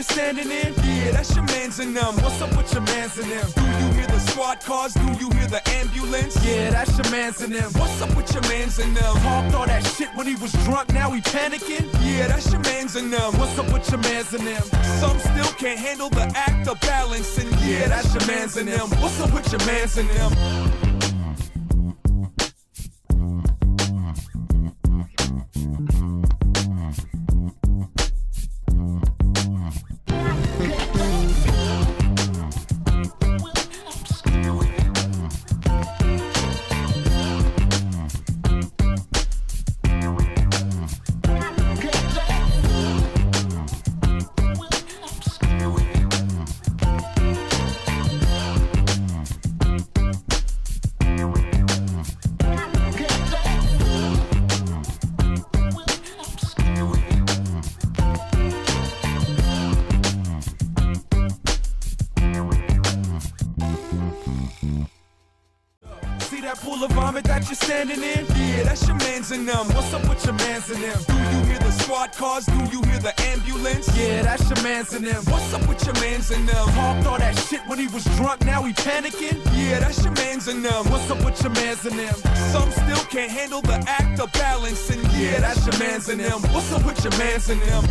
Standing in, yeah, that's your mans and them. What's up with your mans and them? Do you hear the squad cars? Do you hear the ambulance? Yeah, that's your mans and them. What's up with your mans and them? Talked all that shit when he was drunk, now he panicking? Yeah, that's your mans and them. What's up with your mans and them? Some still can't handle the act of balancing. Yeah, that's your mans and them. What's up with your mans and them? Standing in, yeah, that's your mans and them. What's up with your mans and them? Do you hear the squad cars? Do you hear the ambulance? Yeah, that's your mans and them. What's up with your mans and them? Talked all that shit when he was drunk, now he panicking? Yeah, that's your mans and them. What's up with your mans and them? Some still can't handle the act of balancing. Yeah, that's your mans and them. What's up with your mans and them?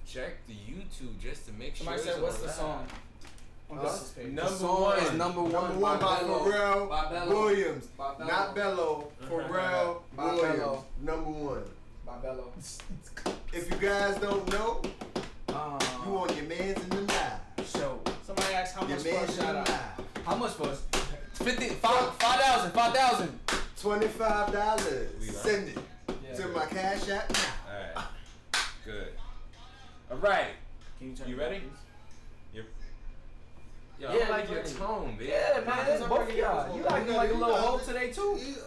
Check the YouTube just to make sure. Somebody said, "What's the song?" Number one by Pharrell Williams, not Bello. Pharrell Williams, number one by Bello. If you guys don't know, you on your mans in the live show. Somebody asked how much for a shout out. How much for us? 5,000. $25. Send it to my Cash App now. All right. Good. All right. You ready? Yep. Yo, I like your tone, man. Yeah, man. Both of y'all. You acting like a little hoe today too. Shit.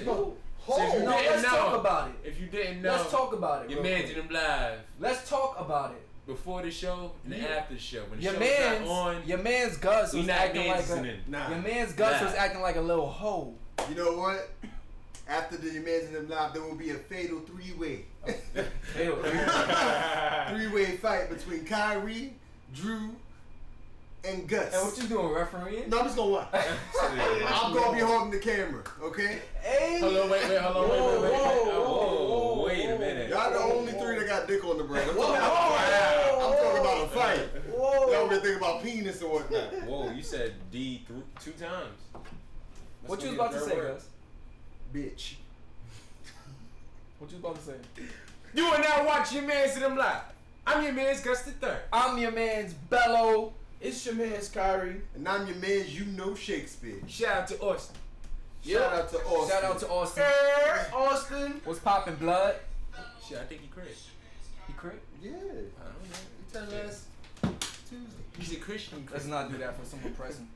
So let's talk about it. If you didn't know, let's talk about it. Your man's in them live. Let's talk about it. Before the show and after the show. When the your show's not on, your man's Gus was acting like your man's Gus was acting like a little hoe. You know what? After the Your Man's in Them Live, there will be a fatal three-way. Three-way fight between Kyrie, Drew, and Gus. And what you doing, refereeing? No, I'm just gonna watch. I'm gonna be holding the camera, okay? Hey. Hold on, wait. Whoa, wait a minute. Y'all the only three that got dick on the brain. I'm talking about a fight. Y'all been thinking about penis or whatnot. Whoa, you said D two times. What you was about to say, Gus? Bitch. What you was about to say? You are now watching Your Man's in Them Live. I'm your man's Gus the Third. I'm your man's Bello. It's your man's Kyrie. And I'm your man's You Know Shakespeare. Shout out to Austin. Shout out to Austin. Shout out to Austin. Austin. What's poppin', blood? Shit, I think he crit. He crit? Yeah. I don't know. You tell us Tuesday. He's a Christian. Let's not do that for someone pressing.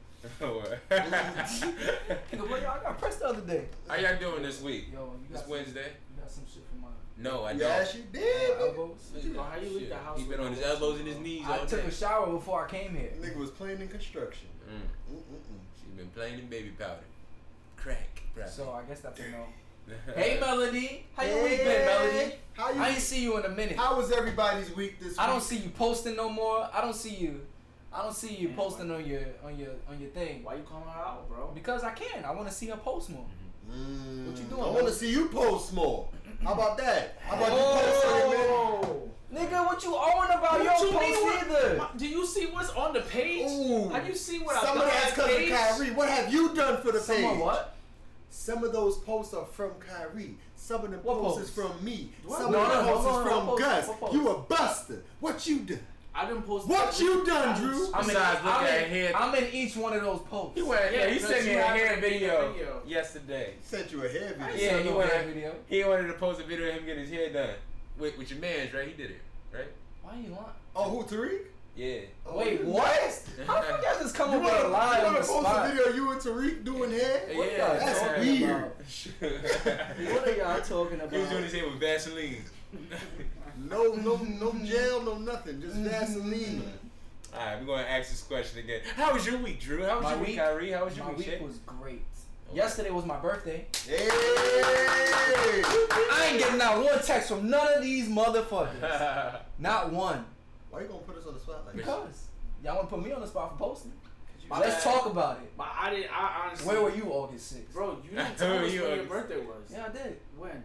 Oh, I got pressed the other day. How y'all doing this week? Yo, you got Wednesday? You got some shit for my No, I don't. Yes, you did. elbows. How you leave the house? He been on his elbows and his knees all I took day. a shower before I came here. Nigga was playing in construction. She's been playing in baby powder. Crack. So I guess that's a no. Hey Melody, how your week been, Melody? I ain't see you in a minute. How was everybody's week this week? I don't see you posting no more. I don't see you posting on your thing. Why you calling her out, bro? Because I can. I want to see her post more. What you doing? I want to see you post more. How about that? How about you post it, man? Nigga, what you owing about your post either? Do you see what's on the page? Ooh. Have you seen what I've Some done of on that's that because of page? Kyrie. What have you done for the page? Some of what? Some of those posts are from Kyrie. Some of them posts is from me. What? Some No, of them no, posts no, is no, from no, Gus. what post? You a buster. What you done? I didn't post. What you done, Drew? I'm in each one of those posts. He sent me a hair video yesterday. He sent you a hair video. Yeah, he hair video. He wanted to post a video of him getting his hair done with your man's, right? He did it, right? Why you lying? Oh, who, Tariq? Yeah. Oh, Wait, what? How the fuck y'all just come up with a lie you on the post spot? a video you and Tariq doing hair? Yeah, That's talking weird. What are y'all talking about? He was doing his hair with Vaseline. No gel, no nothing. Just Vaseline. Alright, we're gonna ask this question again. How was your week, Drew? How was your week, Kyrie? How was your week? My week was great. Yesterday was my birthday. Hey! I ain't getting out one text from none of these motherfuckers. Not one. Why you gonna put us on the spot like that? Because y'all want to put me on the spot for posting. Let's talk about it. But I honestly. Where were you August 6th? Bro, you didn't tell us when your birthday was. Yeah, I did. When?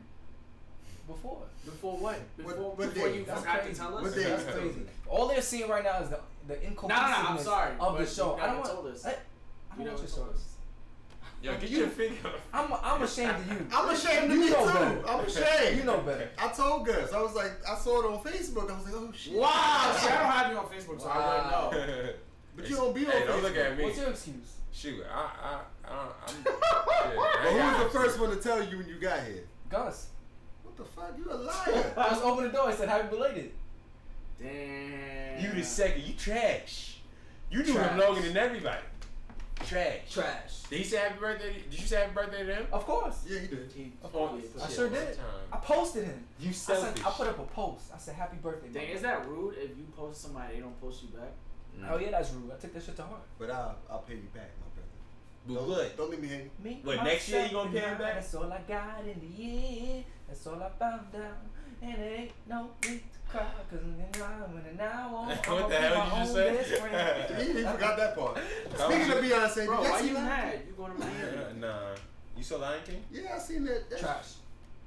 Before. Before what? Before day? you That's forgot crazy. to tell us? What day? That's crazy. All they're seeing right now is the incompleteness I'm sorry, of the but show. you I don't never want. told us. I You don't never want your told stories. Yo, get your finger. I'm ashamed of you. I'm ashamed of You me know too. better. I'm ashamed. You know better. I told Gus. I was like, I saw it on Facebook. I was like, oh shit. Wow! See, I don't have you on Facebook, so I wouldn't know. But you don't be on Hey, Facebook. don't look at me. What's your excuse? Shoot, I'm. But who was the first one to tell you when you got here? Gus. What the fuck? You a liar. I just opened the door and said, happy belated. Damn. You You the second. You trash. You knew Trash. him longer than everybody. Trash. Trash. Did he say happy birthday? Did you say happy birthday to him? Of course. Yeah, he did. Of Oh, course. yeah, I sure did. I posted him. You I selfish. put up a post. I said, happy birthday. Dang, mama." is that rude if you post somebody they don't post you back? Oh yeah, that's rude. I took that shit to heart. But I'll pay you back, my brother. But what? Don't leave me hanging. Me, What, next year you gonna pay him myself, back? That's all I got in the end. That's all I found out. And it ain't no need to cry. Cause now What the hell did you just say? He forgot that part. How Speaking was of Beyonce, Bro, did y'all why see you that? mad? You going to Miami? Nah. You saw Lion King? Yeah, I seen that. Trash.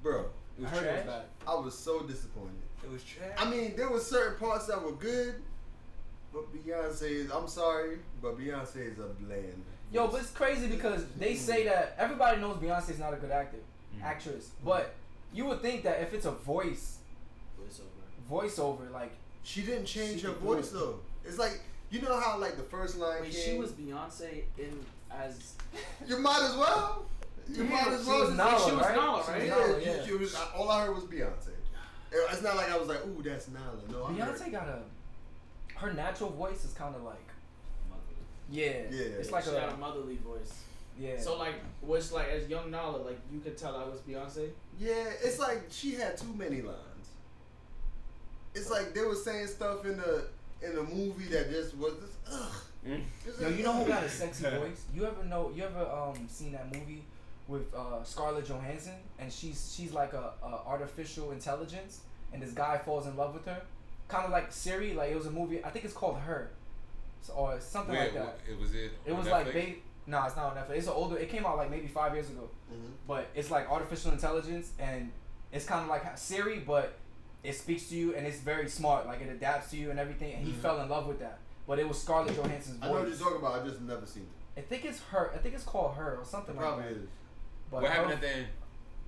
Bro, It I was heard it was trash. bad. I was so disappointed. It was trash. I mean, there were certain parts that were good, but Beyonce is, I'm sorry, but Beyonce is a bland. Yo, but it's crazy because they say that everybody knows Beyonce's not a good actress. But you would think that if it's a voiceover, like She didn't change She her could voice do it. though. It's like, you know how like the first line Wait, came? she was Beyonce in as. You might as well. You might as she well. was Nala, she was right? Nala, She right? was Yeah, Nala, yeah. She was, all I heard was Beyonce. It's not like I was like, ooh, that's Nala. No, I heard. Beyonce got her natural voice is kind of like yeah, Yeah. it's like She got a a motherly voice. yeah. So like, was like as young Nala, like you could tell I was Beyonce. Yeah, it's like she had too many lines. It's like they were saying stuff in the movie that just was just ugh. Yo, you know who got a sexy voice? You ever seen that movie with Scarlett Johansson and she's like a artificial intelligence and this guy falls in love with her, kind of like Siri. Like it was a movie. I think it's called Her, or something like that. It was it. It was like no, it's not on Netflix. It's an older. It came out like maybe 5 years ago, but it's like artificial intelligence and it's kind of like Siri, but it speaks to you and it's very smart. Like it adapts to you and everything. And he fell in love with that. But it was Scarlett Johansson's voice. I know what you're talking about. I just never seen it. I think it's Her. I think it's called Her or something like Probably that. is. But What happened at the end?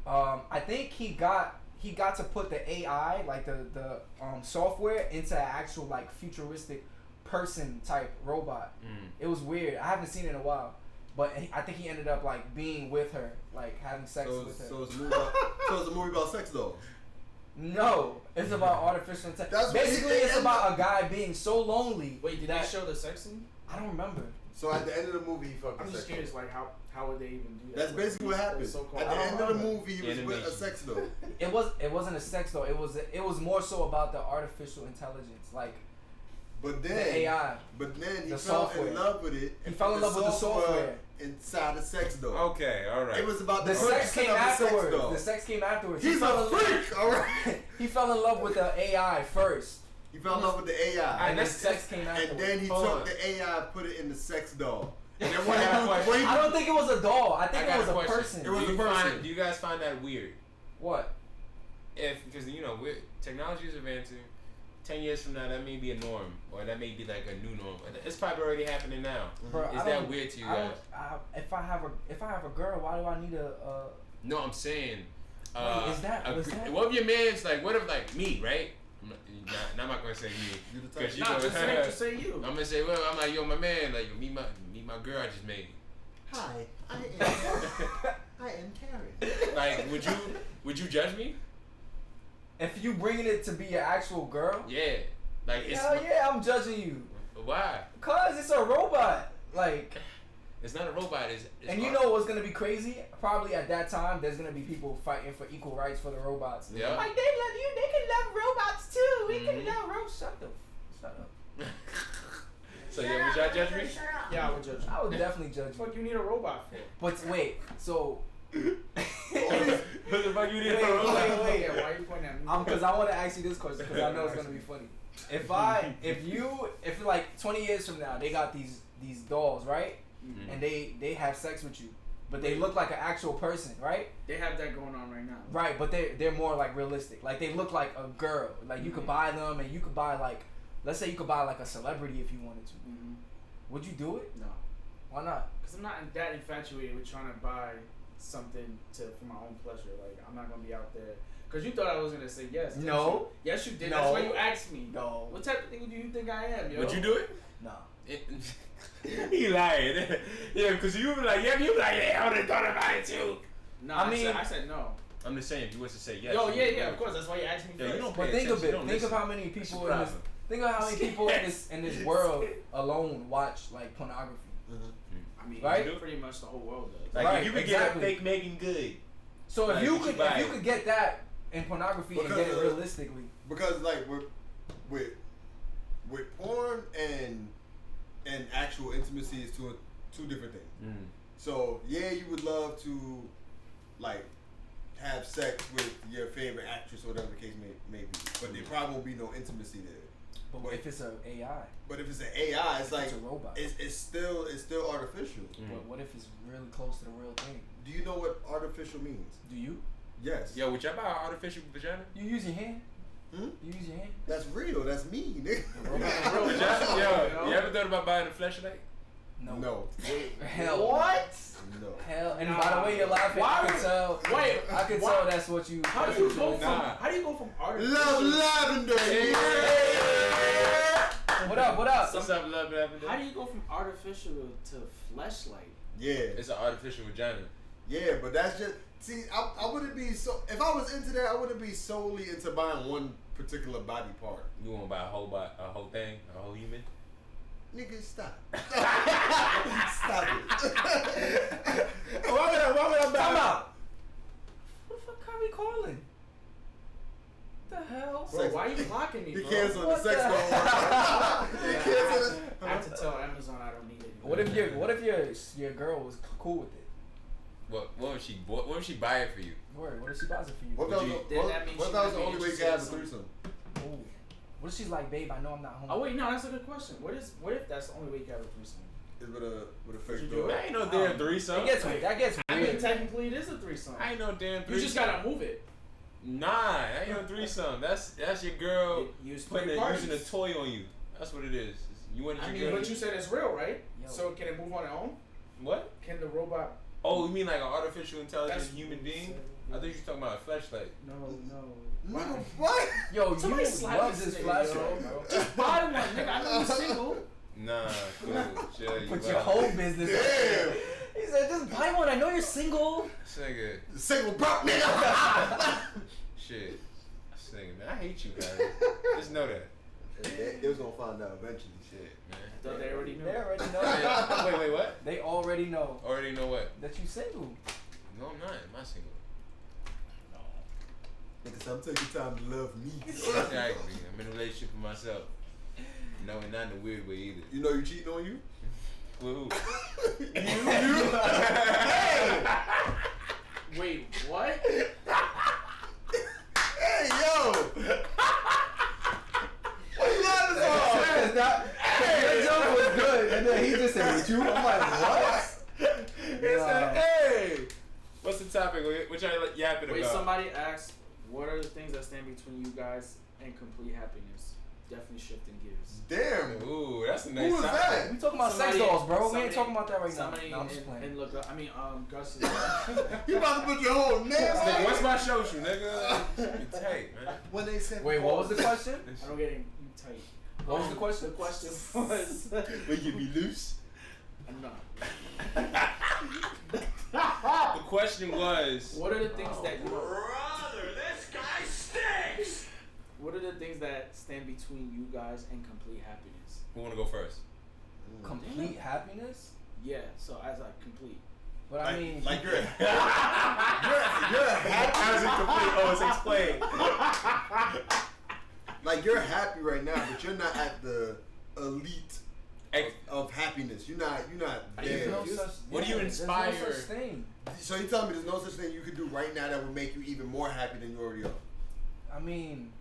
I think he got to put the AI, like the software, into an actual like futuristic person type robot. It was weird. I haven't seen it in a while, but I think he ended up like being with her, like having sex with her. So it's a movie about sex dolls. No, it's about artificial intelligence. That's what Basically, he- it's about a guy being so lonely. Wait, did that they show the sex scene? I don't remember. So at the end of the movie, he fucked I'm a just sex doll. curious, like how would they even do that? That's basically what happened. So-called- At the end of the remember. movie, he was with a Animation. sex doll. It wasn't a sex though. It was more so about the artificial intelligence, like But the then AI. But then he The fell software. in love with it. He and fell put in love with the software. inside the sex doll. Okay, all right. It was about The sex purchasing came of the sex afterwards. doll. The sex came afterwards. He's He fell a in love- freak, alright? He fell in love with the AI first, He fell in love with the AI. and then sex came And afterwards. then he Hold took on. the AI and put it in the sex doll. And then I got a question. I don't think it was a doll. I think I it got was a a question. person. It was do a you person. do you guys find that weird? What? because technology is advancing. 10 years from now, that may be a norm, or that may be like a new norm. It's probably already happening now. Bro, Is that weird to you guys? If I have a girl, why do I need a? No, I'm saying. Wait, is that? What if your man's like? What if like me, right? I'm not gonna say me. Just say you. I'm gonna say, well, I'm like, yo, my man, like, meet my girl I just made. Hi, I am Karen. Like, would you judge me? If you bringing it to be an actual girl? Yeah. Like, Hell yeah, I'm judging you. Why? Cause it's a robot. Like, it's not a robot. It's and you know what's gonna be crazy? Probably at that time, there's gonna be people fighting for equal rights for the robots. Yeah. Like they love you. They can love robots too. We can love robots. Shut up. So yeah, would y'all judge me? Yeah, I would judge you. I would definitely judge you. What the fuck you need a robot for? But wait, so. What the fuck you need? Wait. Yeah, why are you pointing at me? Because I want to ask you this question because I know it's gonna be funny. If like 20 years from now they got these dolls, right? Mm-hmm. And they have sex with you, but they look like an actual person, right? They have that going on right now. Right, but they're more like realistic. Like they look like a girl. Like you could buy them, and you could buy like, let's say you could buy like a celebrity if you wanted to. Mm-hmm. Would you do it? No. Why not? Because I'm not that infatuated with trying to buy something for my own pleasure. Like I'm not gonna be out there. Because you thought I was gonna say yes. No. You? Yes, you did. No. That's why you asked me. No. What type of thing do you think I am, yo? Would you do it? No. He lying. Yeah, because you were like, yeah, you were like, yeah, I would have thought about it too. No, I mean, I said no. I'm just saying, if you was to say yes. Yo, yeah, of course. That's why you asked me Yeah, first. you don't But pay think of attention, it. Think of how many people in this. Think of how many people in this world alone watch like pornography. I mean, Right? pretty much the whole world does. Like, Right, if you could exactly. get a fake Megan Good. So Like, if you would you could buy it? get that in pornography and get it realistically. Because like with porn and actual intimacy is two different things. Mm. So yeah, you would love to like have sex with your favorite actress or whatever the case may be, but there probably won't be no intimacy there. But what if it's an AI? But if it's an AI, it's like it's a robot. It's still artificial. But what if it's really close to the real thing? Do you know what artificial means? Do you? Yes. Yo, would y'all buy an artificial vagina? You use your hand? Hmm? You use your hand? That's real. That's me, nigga. Would y'all, yo, you ever thought about buying a flashlight? No. No. Hell. What? No. Hell. And by the way you're laughing, I can tell. Wait, I can tell that's what you. How that's do you what go you- from? How do you go from artificial? Love lavender. Yeah. What up? What up? What's up, love, lavender? How do you go from artificial to fleshlight? Yeah. It's an artificial vagina. Yeah, but that's just see. I wouldn't be so. If I was into that, I wouldn't be solely into buying one particular body part. You want to buy a whole thing, a whole human? Nigga, stop. Stop it. Why would I Time out. What the fuck are we calling? What the hell? Bro, why are you blocking me, He bro? canceled the What sex the- phone. He canceled it. I have to tell Amazon I don't need it. What if your girl was cool with it? What would she buy it for you? Word, what if she buys it for you? What Would that you- was, Then that means what she that was might the be only way you interested could have a in some- threesome? Ooh. What if she's like, babe, I know I'm not home. Oh wait, no, that's a good question. What if that's the only way you can have a threesome? Is with a Would fake you do door. it? I ain't no damn threesome. That gets I mean, weird. technically it is a threesome. I ain't no damn You threesome. just gotta move it. Nah, I ain't no threesome. That's your girl Use putting three using a parties. toy on you. That's what it is. You want I your mean, girl? what you said is real, right? Yo. So can it move on its own? What? Can the robot? Oh, you mean like an artificial intelligent That's human what you being? said. I think you're talking about a flashlight. No. Nigga, what? Yo, Somebody you slap love this this nigga, flashlight, yo. bro. Just buy one, nigga. I know you're single. Nah, cool. Chill, you Put wild. your whole business out there. Damn. He said, just buy one. I know you're single. This nigga, Single broke nigga. shit. This nigga, man, I hate you guys. Just know that. They was gonna find out eventually. Shit, man. Thought they already knew. They already know. Wait, what? They already know Already know what? that you single. No, I'm not. I'm not single. Niggas, I'm taking time to love me. Exactly. I'm in a relationship with myself. No, and not in a weird way either. You know you cheating on you? With who? Wait, what? Hey, yo! What you laughing for? Your joke was good, and then he just said, "With you?" I'm like, "What?" He said, hey! What's the topic? What y'all yapping Wait, about? somebody asked, What are the things that stand between you guys and complete happiness? Definitely shifting gears. Damn. Ooh, that's a nice. Who was that? We talking about sex dolls, bro. We ain't talking about that right now. No, I'm just playing. And look, I mean, Gus is. You about to put your whole name Nigga, what's my social, nigga? You tight, man. When they said, Wait, what was the question? I don't get it. You tight. What was the question? The question was. Will you be loose? I'm not. The question was. What are the things that you? Brother, this guy stinks! What are the things that stand between you guys and complete happiness? Who wanna go first? Complete happiness? Yeah. So as I complete. But I mean, like you're happy. How is it complete? Oh, it's explained. Like you're happy right now, but you're not at the elite of happiness. You're not there. What do you inspire? There's no such thing. So you telling me there's no such thing you could do right now that would make you even more happy than you already are? I mean,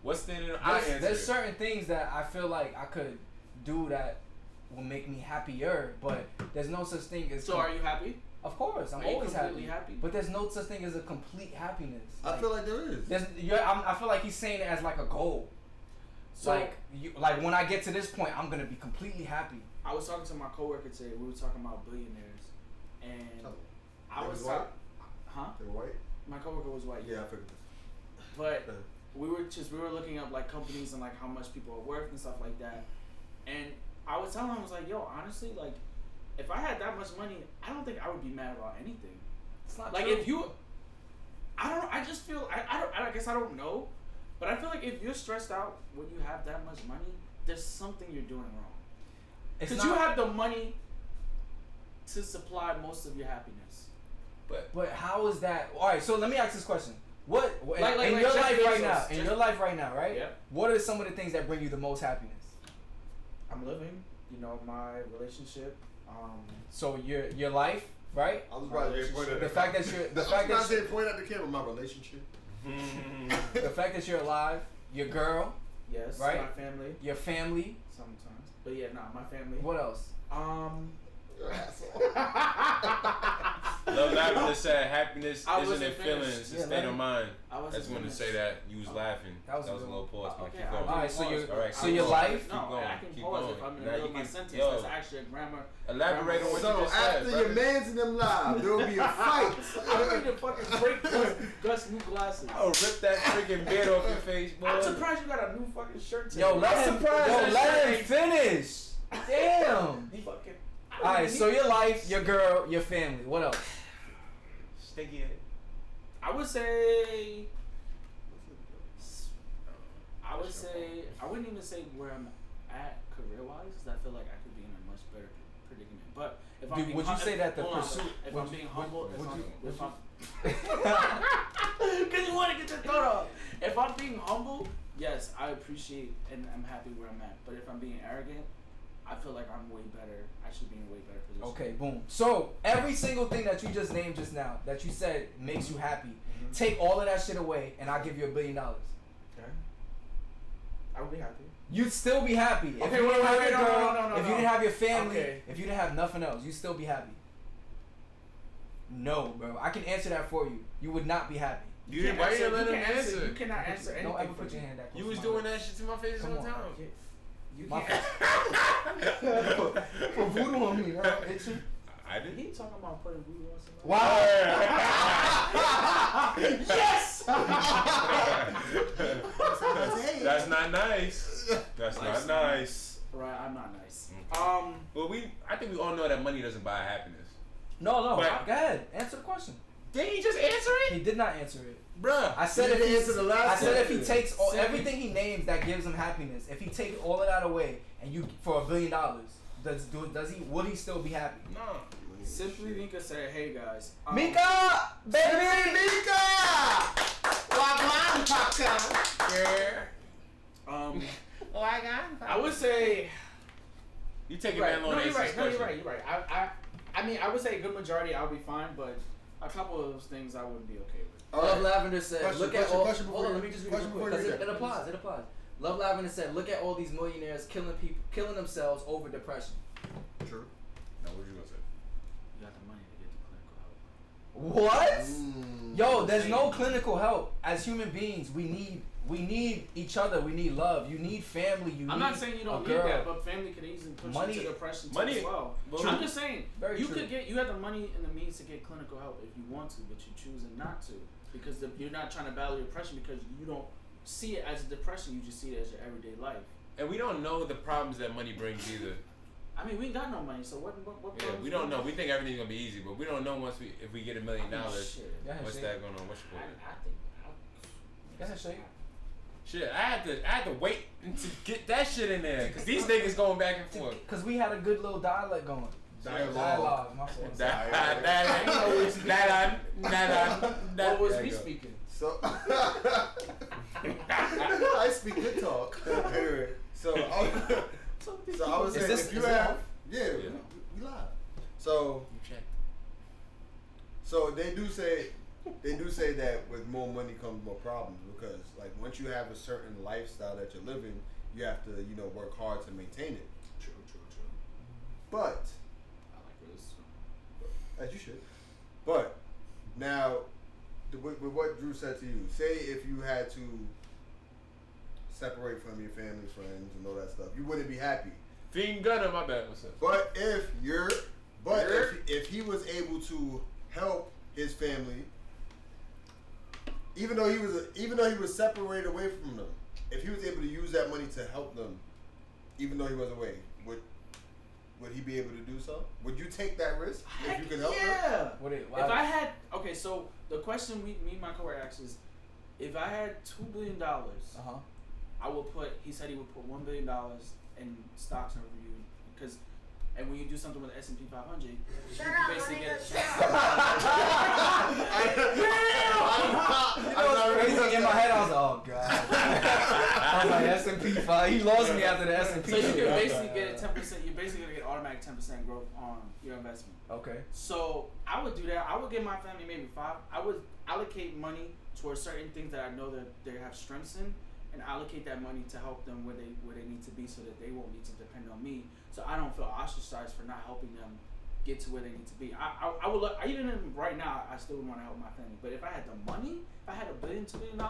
What's standing? there's certain things that I feel like I could do that will make me happier, but there's no such thing as. So are you happy? Of course, I'm Are you always completely happy? But there's no such thing as a complete happiness. I feel like there is. I feel like he's saying it as like a goal. So Like when I get to this point, I'm gonna be completely happy. I was talking to my coworker today. We were talking about billionaires, and I was white. Huh? They're white. My coworker was white. Yeah, I figured. But we were looking up like companies and like how much people are worth and stuff like that. And I was telling him, I was like, yo, honestly, like if I had that much money, I don't think I would be mad about anything. It's not Like true. if you, I don't know. I just feel I guess I don't know, but I feel like if you're stressed out when you have that much money, there's something you're doing wrong. Because you have the money to supply most of your happiness. But how is that? All right, so let me ask this question. What Like in your Jeff life right Bezos, now? In Jeff- your life right now, right? Yeah. What are some of the things that bring you the most happiness? I'm living, my relationship. So your life, right? I was about to point at The fact that you're point at the camera. My relationship. the fact that you're alive, your girl, Yes, right? my family your family. sometimes, but yeah, my family. What else? You're an asshole. Love Lavender said happiness I isn't wasn't in feelings, finished. it's Yeah, a state let of me- mind. I wasn't I just wanted to finished. say that you was laughing. That was a a good little pause. but Okay, keep going. Alright, so you- All right, so keep your going. life- Keep No, going. I can Keep pause going. if I'm in the Now middle you of my can- sentence. yo, That's actually a grammar. elaborate on what So you just after said, your brother. man's in them live, there will be a fight. I'm ready to fucking break Gus' new glasses. I'll rip that freaking beard off your face, boy. I'm surprised you got a new fucking shirt today. Yo, let him that finish. Damn. shirt fucking. All right, so your life, your girl, your family. What else? Sticky it. I would say. I wouldn't even say where I'm at career-wise, because I feel like I could be in a much better predicament. But if I'm Dude, being would you say that the hold on, pursuit? if would I'm you- being humble, would if you- I'm because you want to get your thought off. If I'm being humble, yes, I appreciate and I'm happy where I'm at. But if I'm being arrogant, I feel like I'm way better. I should be in a way better position. Okay, boom. So every single thing that you just named just now, that you said makes you happy, take all of that shit away, and I'll give you $1 billion. Okay. I would be happy. You'd still be happy. If Okay, you didn't wait, have wait, your no, girl, no, if you no. didn't have your family, Okay. if you didn't have nothing else, you'd still be happy. No, bro. I can answer that for you. You would not be happy. You didn't. Why you didn't let him can't answer? You cannot answer anything. Don't ever for put your me. hand that close You was to my doing mouth. that shit to my face Come all the on. time. You My can't. Put voodoo on me, bro. Itchy. I didn't. He talking about putting voodoo on somebody. Wow. Yes. That's not nice. That's not nice. Right, I'm not nice. Well, I think we all know that money doesn't buy happiness. No. But- Go ahead. Answer the question. Did he just answer it, He did not answer it. bruh? I said He if didn't he answer the last I said if he question. takes everything he names that gives him happiness, if he takes all of that away and you for $1 billion, would he still be happy? No. Simply Mika said, "Hey guys, Mika, baby, Mika! I would say You taking right. that long No, to you're answer right. this No, you're question. right. You're right. I mean, I would say a good majority I'll be fine, but a couple of those things I wouldn't be okay with. Love Lavender said, Question, look question, at all. question Hold before on, you- let me just read question it quick before you because read it that. applies. It applies. Love Lavender said, look at all these millionaires killing themselves over depression. True. Now, what you gonna say? You got the money to get the clinical help. What? Yo, there's no clinical help. As human beings, we need each other. We need love. You need family. I'm not saying you don't need that, but family can easily push you into depression too as well. I'm just saying you have the money and the means to get clinical help if you want to, but you're choosing not to because you're not trying to battle your depression because you don't see it as a depression. You just see it as your everyday life. And we don't know the problems that money brings either. I mean, we ain't got no money, so what yeah, we don't know. We think everything's gonna be easy, but we don't know if we get $1 million. What's that going on? What's your point? I think. Shit, I had to wait to get that shit in there because these niggas going back and forth. Because we had a good little dialogue going. Dialogue. My fault. What was we speaking? So I speak good talk. Anyway, so I was saying if you have we live. So they do say that with more money comes more problems because like once you have a certain lifestyle that you're living, you have to work hard to maintain it. True. But I like where this is going. as you should. But now with what Drew said to you, say if you had to separate from your family, friends, and all that stuff, you wouldn't be happy. Fiend Gunner, my bad. What's up? But if he was able to help his family, even though he was separated away from them, if he was able to use that money to help them, even though he was away, would he be able to do so? Would you take that risk if you could help them? If I had so the question me and my coworker asked is, if I had $2 billion, I would put. He said he would put $1 billion in stocks and review and when you do something with the S&P 500, you basically get. In my head, I was like, oh god. I was like S&P 5. He lost me after the S&P. So you can basically get 10%. You're basically gonna get automatic 10% growth on your investment. Okay. So I would do that. I would give my family maybe 5. I would allocate money towards certain things that I know that they have strengths in, and allocate that money to help them where they need to be, so that they won't need to depend on me. So I don't feel ostracized for not helping them get to where they need to be. I would even right now I still would want to help my family. But if I had the money, if I had $1 billion, $2 billion,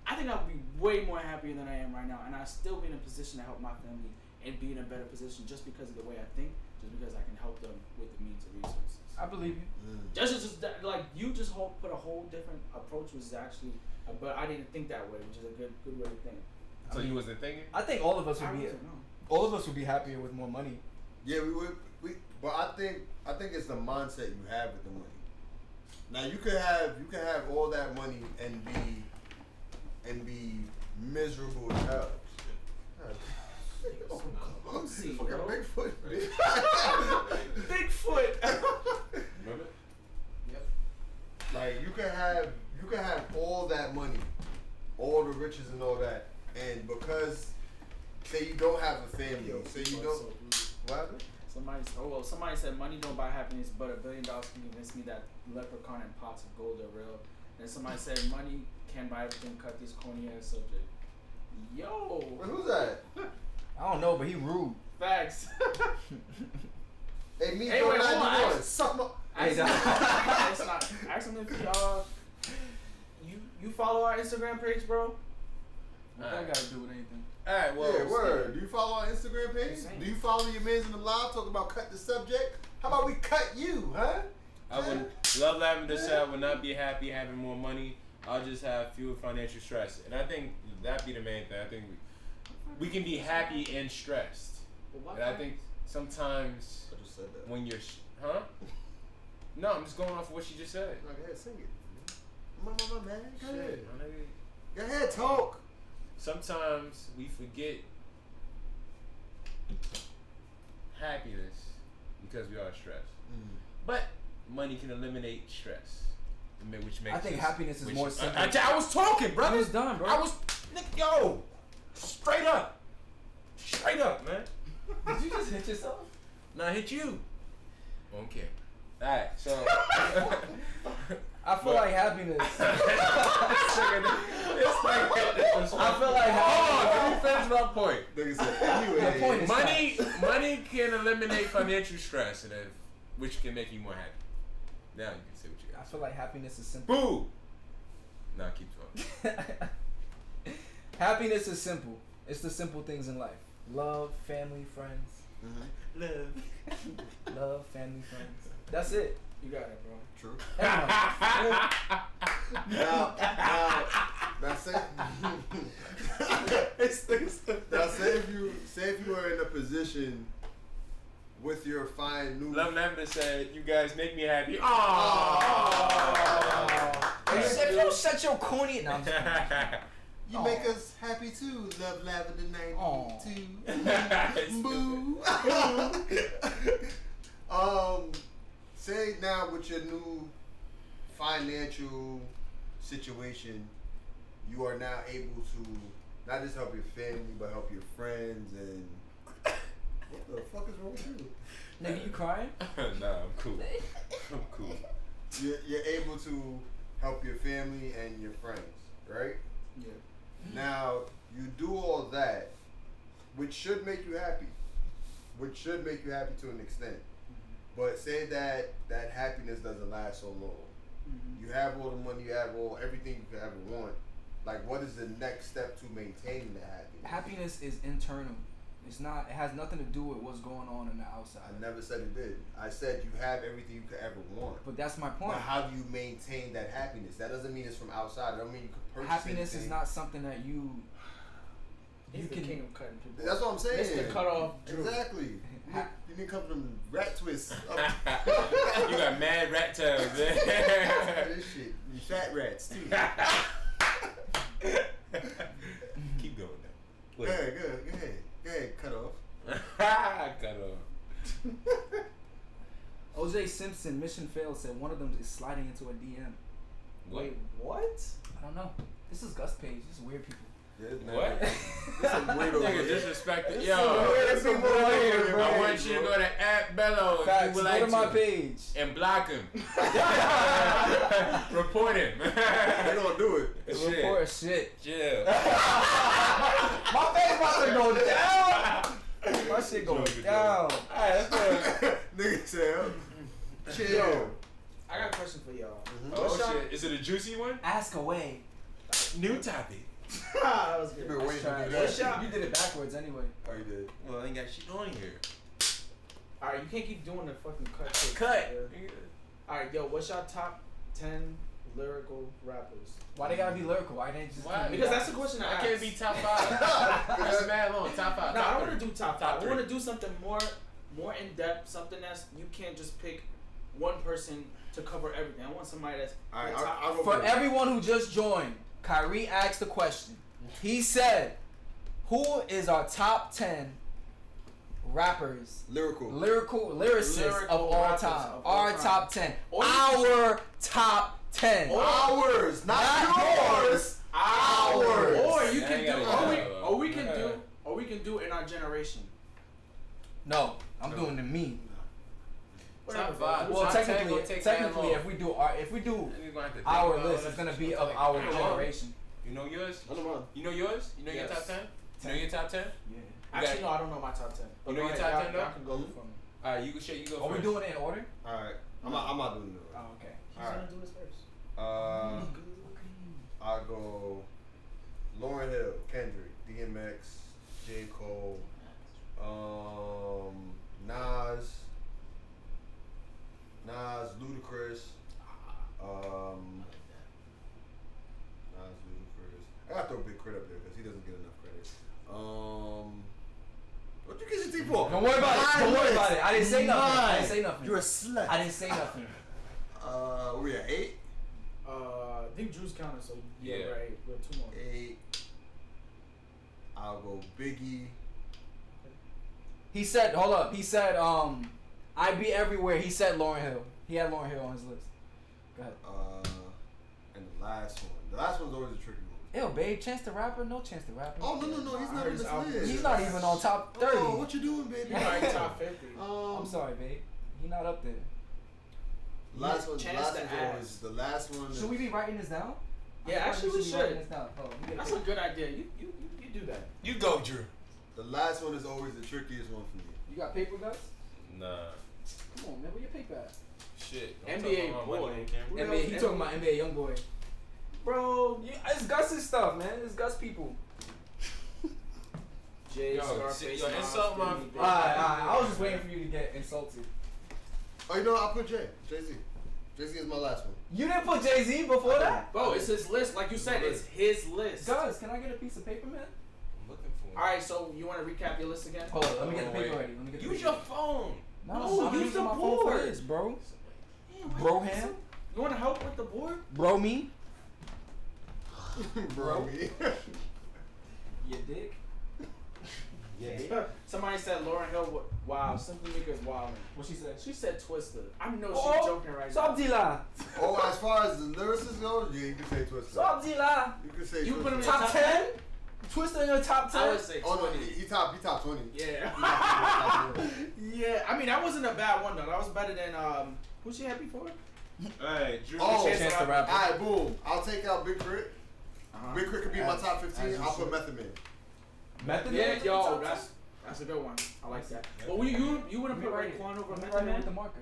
I think I would be way more happier than I am right now, and I'd still be in a position to help my family and be in a better position just because of the way I think, just because I can help them with the means and resources. I believe you. Just like you just put a whole different approach, which is actually, but I didn't think that way, which is a good way to think. So you wasn't thinking? I think all of us would be. All of us would be happier with more money. Yeah, we would. But I think it's the mindset you have with the money. Now you can have all that money and be miserable as hell. See, fucking Bigfoot. Bigfoot. Remember? Yep. Like you can have all that money, all the riches and all that, and because say you don't have a family, say you don't. What happened? Somebody said money don't buy happiness, but $1 billion can convince me that leprechaun and pots of gold are real. And somebody said money can buy everything. Cut this corny ass subject. Yo. Wait, who's that? I don't know, but he rude. Facts. Hey, me, hey, wait, hold on. Suck my. Ask him if you follow our Instagram page, bro. What that got to do with anything? Alright, well. Yeah, word. Do you follow our Instagram page? Do you follow your mans in the live talking about cut the subject? How about we cut you, huh? I would love having this show. I would not be happy having more money. I'll just have fewer financial stress. And I think that'd be the main thing. I think we can be happy and stressed. And I think sometimes I just said that. when you're... Huh? No, I'm just going off of what she just said. Go ahead, sing it. Mama, man. Go ahead. Shit, my nigga. Go ahead, talk. Sometimes we forget happiness because we are stressed. But money can eliminate stress, which makes. I think happiness is more simple. I was talking, brother. I was done, bro. I was, yo, straight up, man. Did you just hit yourself? Nah, I hit you. On camera. All right, so. I feel like happiness. I feel like hold on, let me finish my point. Nigga said, anyway, the point is money can eliminate financial stress, which can make you more happy. Now you can say what you got. I feel like happiness is simple. Boo! Nah, keep talking. Happiness is simple. It's the simple things in life. Love, family, friends. Mm-hmm. Love, family, friends. That's it. You got it, bro. True. Everyone. Now, that's it. Now, say if you are in a position with your fine new. Love Lavender said, "You guys make me happy." Oh. If you shut your corny. No, I'm just kidding. You make us happy too, Love Lavender 92. Boo. Say now with your new financial situation, you are now able to not just help your family, but help your friends and. What the fuck is wrong with you? Nigga, you crying? Nah, I'm cool. I'm cool. You're able to help your family and your friends, right? Yeah. Now, you do all that, which should make you happy. Which should make you happy to an extent. But say that happiness doesn't last so long. Mm-hmm. You have all the money, you have everything you could ever want. Like, what is the next step to maintaining the happiness? Happiness is internal. It's not. It has nothing to do with what's going on in the outside. I never said it did. I said you have everything you could ever want. But that's my point. But how do you maintain that happiness? That doesn't mean it's from outside. I don't mean you could purchase Happiness anything. is not something that you He's the king of cutting people. That's what I'm saying. Mr. Cut Off Drew. Exactly. You need to come from rat twists. You got mad rat tails. This shit. You fat rats too. Keep going now. Go ahead. Cut off. Cut off. O.J. Simpson, mission failed, said one of them is sliding into a DM. Wait, what? I don't know. This is Gus page. This is weird people. What? This some weirdo. Nigga disrespected. Yo, I want you to go to @Bello if Facts, you would go like to my page. and block him. Report him. They don't do it. Report shit. Chill. My face about to go down. My shit going down. Alright, let's go. Nigga said, chill. Yo, I got a question for y'all. Oh shit. Is it a juicy one? Ask away. New topic. That was You good. been waiting to do What's that. your- You did it backwards anyway. Oh, you did. Well, I ain't got shit on here. Alright, you can't keep doing the fucking cut. tape, Cut. man. Alright, yo, what's your top 10 lyrical rappers? Why they gotta be lyrical? Why didn't just Why? Because that's the question I I can't asked. be top 5. That's mad long. Top 5. No, I top don't want to three. do top Top 5. I three. want to do something more in depth, something that's you can't just pick one person to cover everything. I want somebody that's All right, top. I'll go For first. everyone who just joined, Kyrie asked the question. He said, "Who is our top 10 rappers, lyricists of all rappers time? of all Our time. top 10. Or you Our top 10. Ours, not yours. Ours. Or you Yeah, can you do, gotta or we can do in our generation. No, I'm doing the me. Top 5. Well, Top 10 gonna take that technically, long. if we do And you're gonna have to think our about list, it. it's gonna be of our Hold on. generation. You know yours? I don't know. You know yours? You know your Yes. top 10? You know your top 10? Yeah. Actually, no, I don't know my top 10. But You know go your ahead, top 10 y'all though? can go for me. Alright, you go first. Are we doing it in order? All right. I'm not doing it. Oh, okay. He's Alright. gonna do this first. I'll go Lauryn Hill, Kendrick, DMX, J. Cole, Nas, Ludacris, Nas, Ludacris. I gotta throw Big Crit up there because he doesn't get enough credit. What you kiss your teeth for? Don't worry about it. Don't worry about it. I didn't say nothing. I didn't say nothing. You're a slut. I didn't say nothing. We at 8? I think Drew's counting, so Yeah. yeah, right. We have 2 more. 8. I'll go Biggie. He said, hold up. He said, I be everywhere. He said Lauryn Hill. He had Lauryn Hill on his list. Go ahead. And the last one. The last one's always a tricky one. Ew, babe. Chance the Rapper? No Chance the Rapper. Oh, no. He's I not heard on his this album. list. He's not even on top 30. Oh, what you doing, baby? He's like top 50. I'm sorry, babe. He not up there. Last one. Chance Last to one's ask. always the last one. Should we be writing this down? Yeah, I feel actually like we be writing should. this down. Oh, we get That's it. a good idea. You do that. You go, Drew. The last one is always the trickiest one for me. You got paper, Gus? Nah. Come on, man. Where your paper at? Shit. NBA boy. NBA, he talking about NBA young boy. Bro, Yeah, it's Gus's stuff, man. It's Gus people. Jay, Yo, Scarface, yo, Nas, insult my- Biggie, Alright. I was just waiting for you to get insulted. Oh, you know, I put Jay-Z. Jay-Z is my last one. You didn't put Jay-Z before that? Bro, it's his list. Like you said, it's his list. Gus, can I get a piece of paper, man? I'm looking for Alright, so you want to recap your list again? Hold on, let me get the paper wait. ready. Let me get the Use paper your phone. No, I'm use using the my phone for board. this, bro. Damn, why Bro you hand? so- You want to help with the board? Bro me? Bro, me. You dick? Yeah. Somebody said Lauryn Hill. Wow, Simply Maker's wildin'. What she said? She said Twister. I know she's Oh, joking right Stop now. Dila. Oh, as far as the lyricist goes, yeah, you can say Twister. Stop Dila. You can say You Twister. put him in Top top 10? Twister in your top 10? I would say 20. Oh, no, he top 20. Yeah. Yeah. I mean, that wasn't a bad one though. That was better than who she had before? Alright, Drew. Oh, Chance the Rapper. Alright, boom. I'll take out Big Crit. Uh-huh. Big Crit could be in my top 15. as you I'll put should. Method Man. Method Yeah, Man? yo, that's a good one. I like that. But you wouldn't put Raekwon over Method with the Man? marker.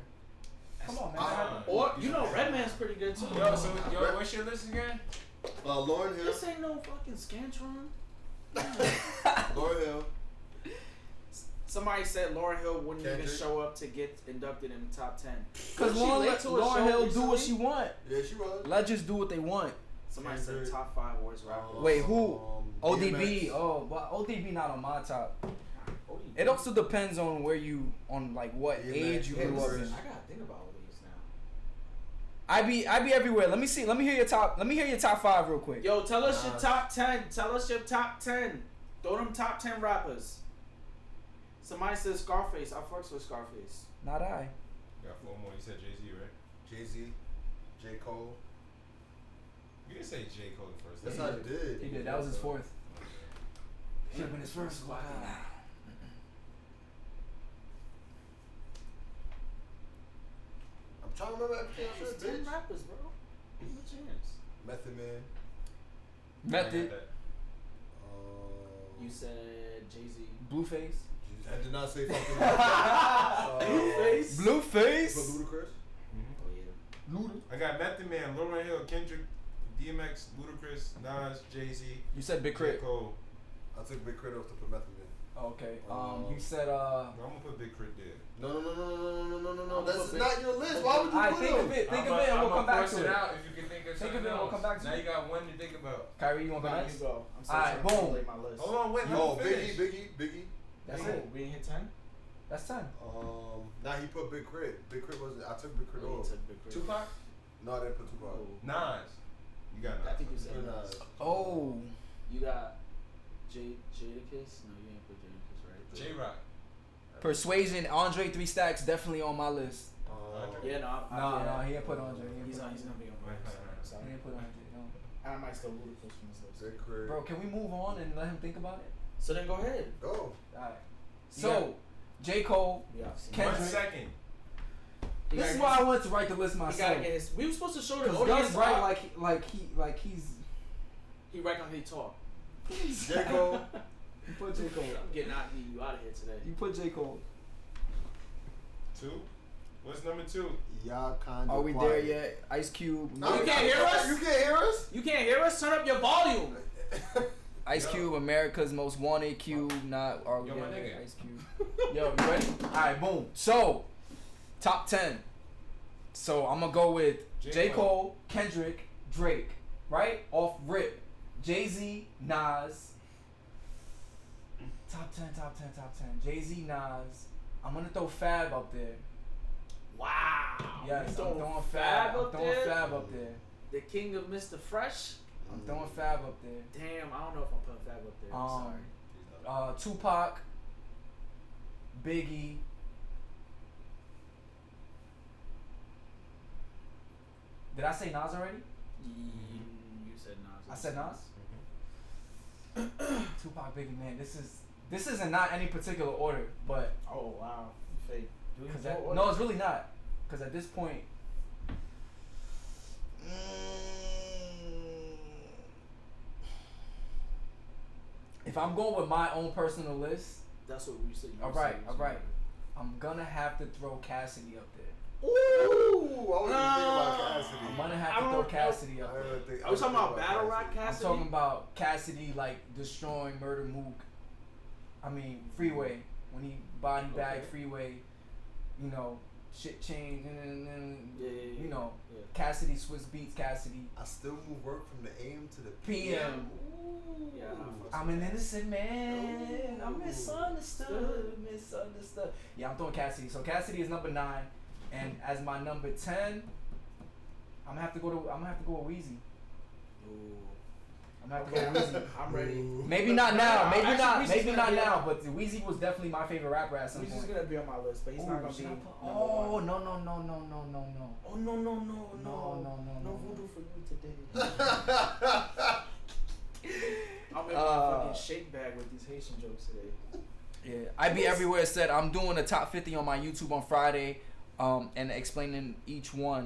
Come on, man. Or you know Redman's pretty good too. Yo, so what's your list again? Lauryn Hill. This ain't no fucking Scantron. Lauryn Hill. Somebody said Lauryn Hill wouldn't even Kendrick. show up to get inducted in the top 10. Because Was she late to a Lauryn show Hill do recently? what she want. Yeah, she was. Legends do what they want. Somebody said Kendrick. top 5 worst rappers. Wait, who? ODB. DMX. Oh, but ODB not on my top. ODB. It also depends on where you, on like what DMX, age you grew up Kendrick. in. I gotta think about all these now. I be everywhere. Let me see. Let me hear your top. Let me hear your top 5 real quick. Yo, tell us your top 10. Tell us your top 10. Throw them top 10 rappers. Somebody says Scarface. I fucks with Scarface. Not I. Got 4 more. You said Jay-Z, right? Jay-Z. J. Cole. You didn't say J. Cole the first That's time. how I did. He did. That was his 4th. Okay. Should have been his first. Wow. I'm trying to remember everything I It's said, 10 bitch. rappers, bro. Give him a chance. Method Man. Method. You said Jay-Z. Blueface. I did not say fucking. Blueface. Blueface. But Ludacris. Oh yeah. Luda. I got Method Man, Lauryn Hill, Kendrick, DMX, Ludacris, Nas, Jay-Z, You said Big J. Crit. Cole. I took Big Crit off to put Method Man. Okay. You said I'm gonna put Big Crit there. No. I'm That's put not your list. Why would you Alright, put think him? of it. Think of I'ma- it, and we'll I'ma come back force to it. out if you can think of Think of something it, and we'll else. come back to Now it. you got one to think about. Kyrie, you want to go Nah, next? you go. I'm still Alright, trying to boom. formulate my list. Hold on, wait, let Oh, me finish. Biggie. That's Oh, it. We didn't hit 10? That's 10. Now he put Big Crit. Big Crit wasn't. I took Big Crit Oh, you off. took Big Crit. Tupac? No, I didn't put Tupac. Oh. Nas. You got Nas. I think you said Put Nas. Oh. You got Jadakiss? No, you ain't put Jadakiss, right? J-Rock. Persuasion, Andre 3 Stacks, definitely on my list. Yeah, no. No, he ain't put Andre. He's gonna be on my list. He Sorry. ain't put Andre. No. I might still Ludacris from this list. Big Crit. Bro, can we move on and let him think about it? So then go ahead. Go. Alright. So, J. Cole. Yeah. Kendrick. 1 second. This is why I wanted to write the list He myself. gotta get his. We were supposed to show the Because audience. Gus right like he's. He right on he talk. J. Cole. You put J. Cole. I'm getting you out of here today. You put J. Cole. 2. What's number 2? Y'all kind of. Are we there yet? Ice Cube. No, You can't hear us? You can't hear us? You can't hear us? Turn up your volume. Ice Cube, America's Most Wanted. Cube, not our Yo, my nigga. Ice Cube. Yo, you ready? Alright, boom. So, top 10. So, I'm gonna go with J. Cole, Kendrick, Drake. Right? Off rip. Jay-Z, Nas. Top 10. Jay-Z, Nas. I'm gonna throw Fab up there. Wow. Yes, You I'm throwing Fab. I'm throwing there? Fab up there. The king of Mr. Fresh. I'm throwing Fab up there. Damn, I don't know if I'm putting Fab up there. I'm sorry. Tupac, Biggie. Did I say Nas already? You said Nas. I said Nas. Tupac, Biggie, man. This isn't not any particular order, but Oh wow, fake. Do cause you no, it's really not. Cause at this point, if I'm going with my own personal list, That's what we said. all right, I'm gonna have to throw Cassidy up there. Ooh, I was thinking about Cassidy. I'm gonna have to throw Cassidy up. Are we talking about battle rap Cassidy? I'm talking about Cassidy like destroying Murder Mook. I mean Freeway when he body bagged Freeway. You know, shit changed and you know, Cassidy Swiss Beats Cassidy. I still move work from the AM to the PM. Ooh. Yeah, I'm an innocent man. I'm misunderstood. Yeah, I'm throwing Cassidy. So Cassidy is number 9, and as my number 10, I'm gonna have to go with Weezy. I'm gonna have to go with Weezy. I'm ready. Maybe not now. Maybe Actually, not now. But Weezy was definitely my favorite rapper at some point. Weezy's gonna be on my list, but he's not gonna be. Oh no. Oh no. No voodoo for you today. I'm in my fucking shake bag with these Haitian jokes today. Yeah, I Be Everywhere said I'm doing a top 50 on my YouTube on Friday, and explaining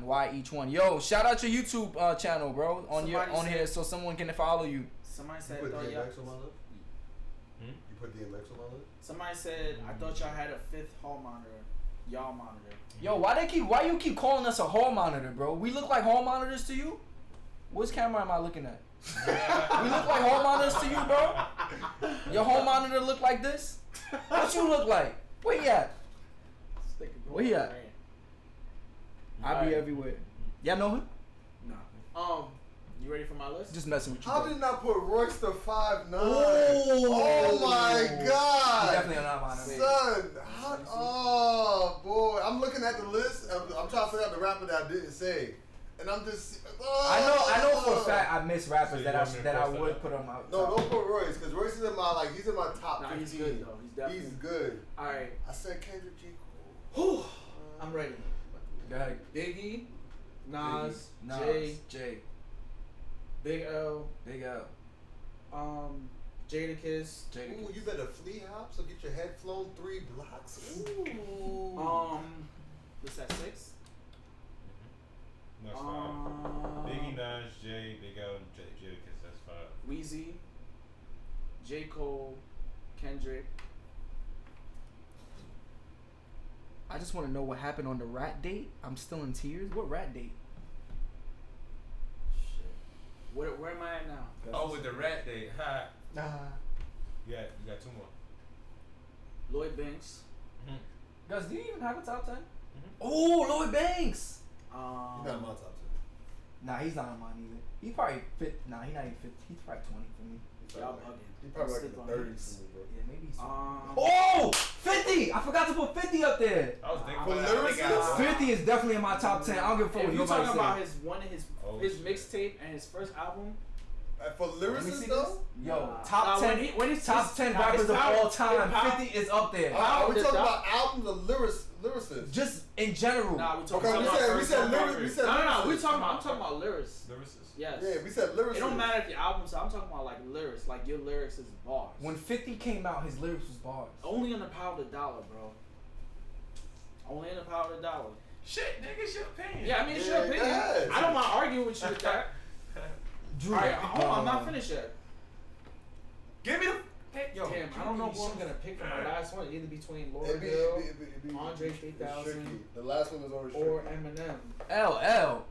why each one. Yo, shout out your YouTube channel, bro, on here, so someone can follow you. Somebody said, You put DMX on my list? You put DMX on my list? Somebody said, I thought y'all had a 5th hall monitor. Y'all monitor. Yo, why you keep calling us a hall monitor, bro? We look like hall monitors to you? Which camera am I looking at? We look like hall monitors to you, bro? Your hall monitor look like this? What you look like? Where you at? Where he at? I Be Everywhere. Y'all know him? Nah. You ready for my list? Just messing with you. How bro. did not put Royce to 5'9"? Oh my God! Definitely not mine. Son, oh boy, I'm looking at the list. I'm trying to figure out the rapper that I didn't say, and I'm just. I know for a fact I miss rappers that I would put on my. No, don't put Royce, because Royce is in my he's in my top 15. He's good though. He's definitely. He's good. All right. I said Kendrick J. Cole. I'm ready. Go ahead. Biggie, Nas, Jay, Big L, Jadakiss. Ooh, you better flea hop, so get your head flown 3 blocks. Ooh. What's that, 6? That's 5. Biggie, Nas, Jay, Big L, Jadakiss. That's 5. Weezy, J. Cole, Kendrick. I just want to know what happened on the rat date. I'm still in tears. What rat date? Shit. Where am I at now? Oh, with the rat date. Ha. Nah. You got 2 more. Lloyd Banks. Gus, do you even have a top 10? Oh, Lloyd Banks. He's not in my top 10. Nah, he's not on mine either. He's probably fit. Nah, he's not even 50. He's probably 20 for me. Y'all bugging. He probably like in the 30s for me, bro. Yeah, maybe he's. Oh, 50! I forgot to put 50 up there. I was thinking For about lyricists? 50 is definitely in my top 10. I don't give a fuck if what you're nobody talking says. about his mixtape and his first album. For lyricists though? Yo, top 10. When he's top 10 rappers of all time. 50 is up there. Are we talking about albums of lyricists? Just in general. Nah, we talking Okay, about we said lyrics. No. I'm talking about lyrics. Lyricists. Yes. Yeah, we said lyrics. It don't matter if your album's. I'm talking about like lyrics. Like your lyrics is bars. When 50 came out, his lyrics was bars. Only in the power of the dollar, bro. Only in the power of the dollar. Shit, nigga, it's your opinion. Yeah, I mean, it's your opinion. Yes. I don't mind arguing with you with that. Drew, All right, hold on, I'm not finished yet. Give me the. Hey, yo, Damn, I don't know what I'm gonna pick for my last one. Either between Laura It'd be- Hill, it'd be- Andre it's 3000, tricky. The last one is always or tricky. Eminem. LL.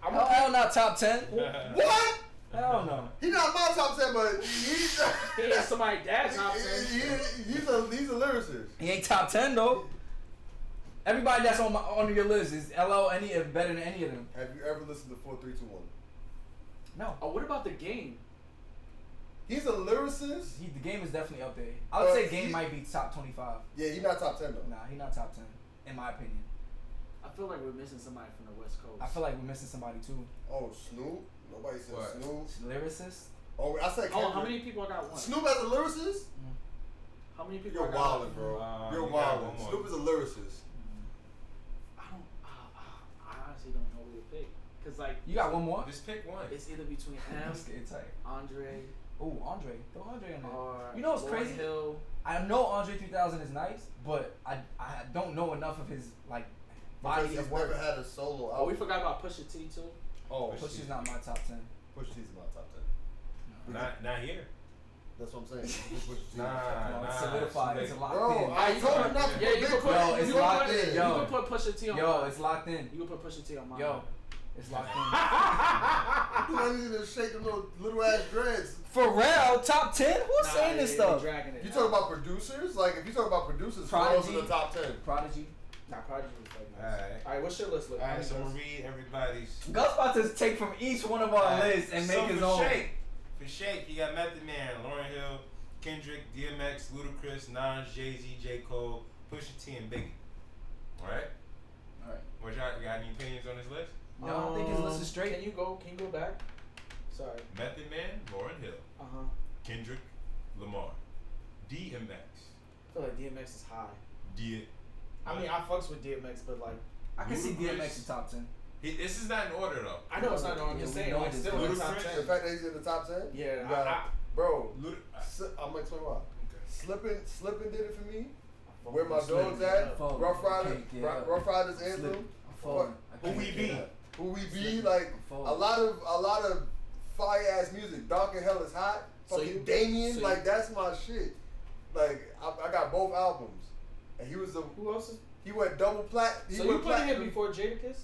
I'm LL not top 10. What? Hell no. He's not my top 10, but he's He is somebody dad's top 10. he's a lyricist. He ain't top 10 though. Everybody that's on your list is LL better than any of them. Have you ever listened to 4321? No. Oh, what about The Game? He's a lyricist. The Game is definitely up there. I would say Game might be top 25. Yeah, he's not top 10 though. Nah, he's not top 10, in my opinion. I feel like we're missing somebody from the West Coast. I feel like we're missing somebody too. Oh, Snoop. Nobody said What? Snoop. Lyricist? Oh, I said. Oh, how many people I got one? Snoop as a lyricist? How many people You're I got wildin', bro. you You're got wildin'. one more. Snoop is a lyricist. I honestly don't know who to pick. Cause like You got one more? Just pick one. it's either between I'm him, getting tight. Andre, Oh, Andre. Throw Andre in there. or You know what's Lauryn crazy? Hill. I know Andre 3000 is nice, but I don't know enough of his like Because body he's of work. never had a solo Oh, we album. forgot about Pusha T too. Oh, Push is not my top 10. Push T's in my top 10. Not here. That's what I'm saying. Nah, It's solidified. It's locked Bro, in. I told him not to Yeah, you can put. Yo, it's you can locked put- in. You Yo. can put Pusha T on. Yo, mine. it's locked in. You can put Pusha T on mine. Yo, it's locked in. Dude, I need to shake them little ass dreads. Pharrell, top 10? Who's saying this stuff? You talk about producers? Like, if you talk about producers, Pharrell's in the top 10. Prodigy. Nah, Prodigy was like nice. Alright. Alright, what's your list look? Alright, so I'm gonna read everybody's. Gus about to take from each one of our lists and make his own. For Shake, you got Method Man, Lauryn Hill, Kendrick, DMX, Ludacris, Nas, Jay-Z, J. Cole, Pusha T, and Biggie. Alright? Alright. What y'all got any opinions on this list? No, I think his list is straight. Can you go back? Sorry. Method Man, Lauryn Hill, Kendrick, Lamar, DMX. I feel like DMX is high. D. I mean, I fucks with DMX, but like, I can see Ludacris. DMX in top 10. This is not in order though. I know it's not. I'm just saying, like, still in the top Ludacris. The 10. fact that he's in the top 10? Yeah, Bro, Lud- I'm gonna explain why. Okay. Slippin' did it for me. I Where my Slip. dogs at? Fuck. Rough Riders, Can't get up. Rough Riders Slip. anthem. I'm falling. I Who can't we get be? up. Who we be? Slip. Like I'm falling. a lot of fire ass music. Dark and Hell is Hot. So Fucking you- Damien, so like you- that's my shit. Like I got both albums, and he was the Who else is? he went double plat. He So you went putting him platinum. before Jadakiss?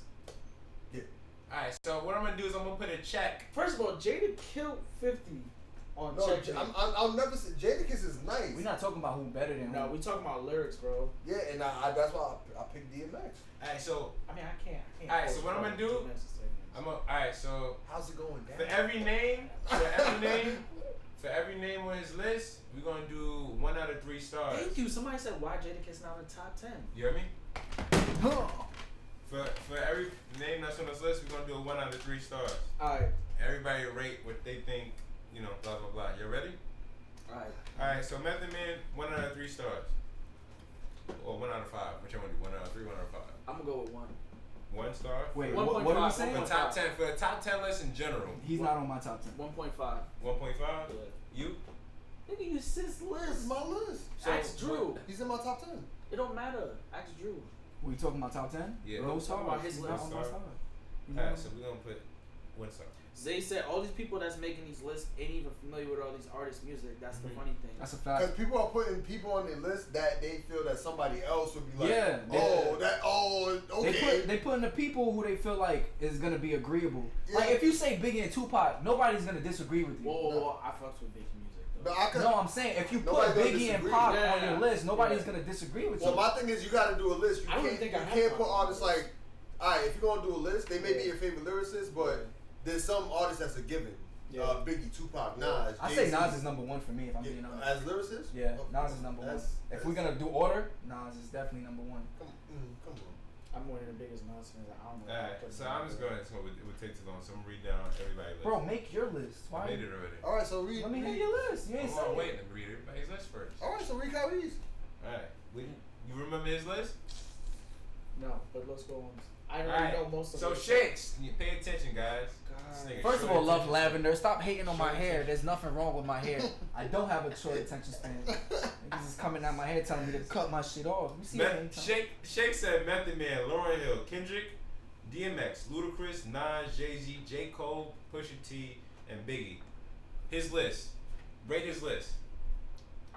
Alright, so what I'm gonna do is I'm gonna put a check. First of all, Jada killed 50 on No, Check It. I'll never say Jadakiss is nice. We're not talking about who better than No, who. we talking about lyrics, bro. Yeah, and that's why I picked DMX. Alright, so I mean, I can't. Alright, so what I'm gonna do- DMX is like- alright, so How's it going down? for every name on his list, we're gonna do 1 out of 3 stars. Thank you. Somebody said why Jadakiss not in the top 10. You hear me? For every name that's on this list, we're gonna do a 1 out of 3 stars. All right. Everybody rate what they think, blah blah blah. You ready? All right. Alright, so Method Man, 1 out of 3 stars. Or 1 out of 5. Which one do? 1 out of 3, 1 out of 5. I'm gonna go with 1. 1 star? Wait, One what point are we five, saying? For top 10, for a top 10 list in general. He's not on my top 10. 1.5. 1.5? Yeah. You? Nigga, you sis This list. is my list. Ask Drew. He's in my top 10. It don't matter. Ask Drew. We talking about top 10? Yeah. No We're stars. talking about his He's list. not on my Star. star. He's not Alright, on- so we're gonna put 1 star. Zay said all these people that's making these lists ain't even familiar with all these artists' music. That's the Mhm. funny thing. That's a Because fact. people are putting people on their list that they feel that somebody else would be like, Yeah, okay. They put in the people who they feel like is gonna be agreeable. Yeah. Like if you say Biggie and Tupac, nobody's gonna disagree with you. Whoa, I fucks with big music though. But I could, No, I'm saying if you put Nobody's gonna Biggie and disagree. Pac Yeah. on your list, nobody's Yeah. gonna disagree with well, you. my thing is you got to do a list. You I don't can't, think you I have can't put one. artists like, all right, if you're gonna do a list, they may be Yeah. your favorite lyricist, but there's some artists that's a given. Yeah. Biggie, Tupac, Nas. I say Jay-Z. Nas is number 1 for me if I'm being honest. As lyricists? Yeah, Oh, Nas is number 1. If we're gonna do order, Nas is definitely number 1. Come on. I'm one of the biggest Nas fans. I don't know. Alright, so I'm just going to, so it would take too long, so I'm going to read down everybody's list. Bro, make your list. I Why? made it already. All right, so read. Let me hear read- your list. You ain't Hold on, saying. wait, let me read everybody's list first. All right, so read Kyrie's. Alright, you remember his list? No, but let's go on. I already Alright, know most of so it. Shakes, you pay attention, guys. God. This nigga First of short all, love attention lavender. Stop hating on my Short hair. attention. There's nothing wrong with my hair. I don't have a short attention span. Niggas is coming at my hair telling me to cut my shit off. You see that anytime. Shake said Method Man, Lauryn Hill, Kendrick, DMX, Ludacris, Nas, Jay-Z, J. Cole, Pusha T, and Biggie. His list. Rate his list.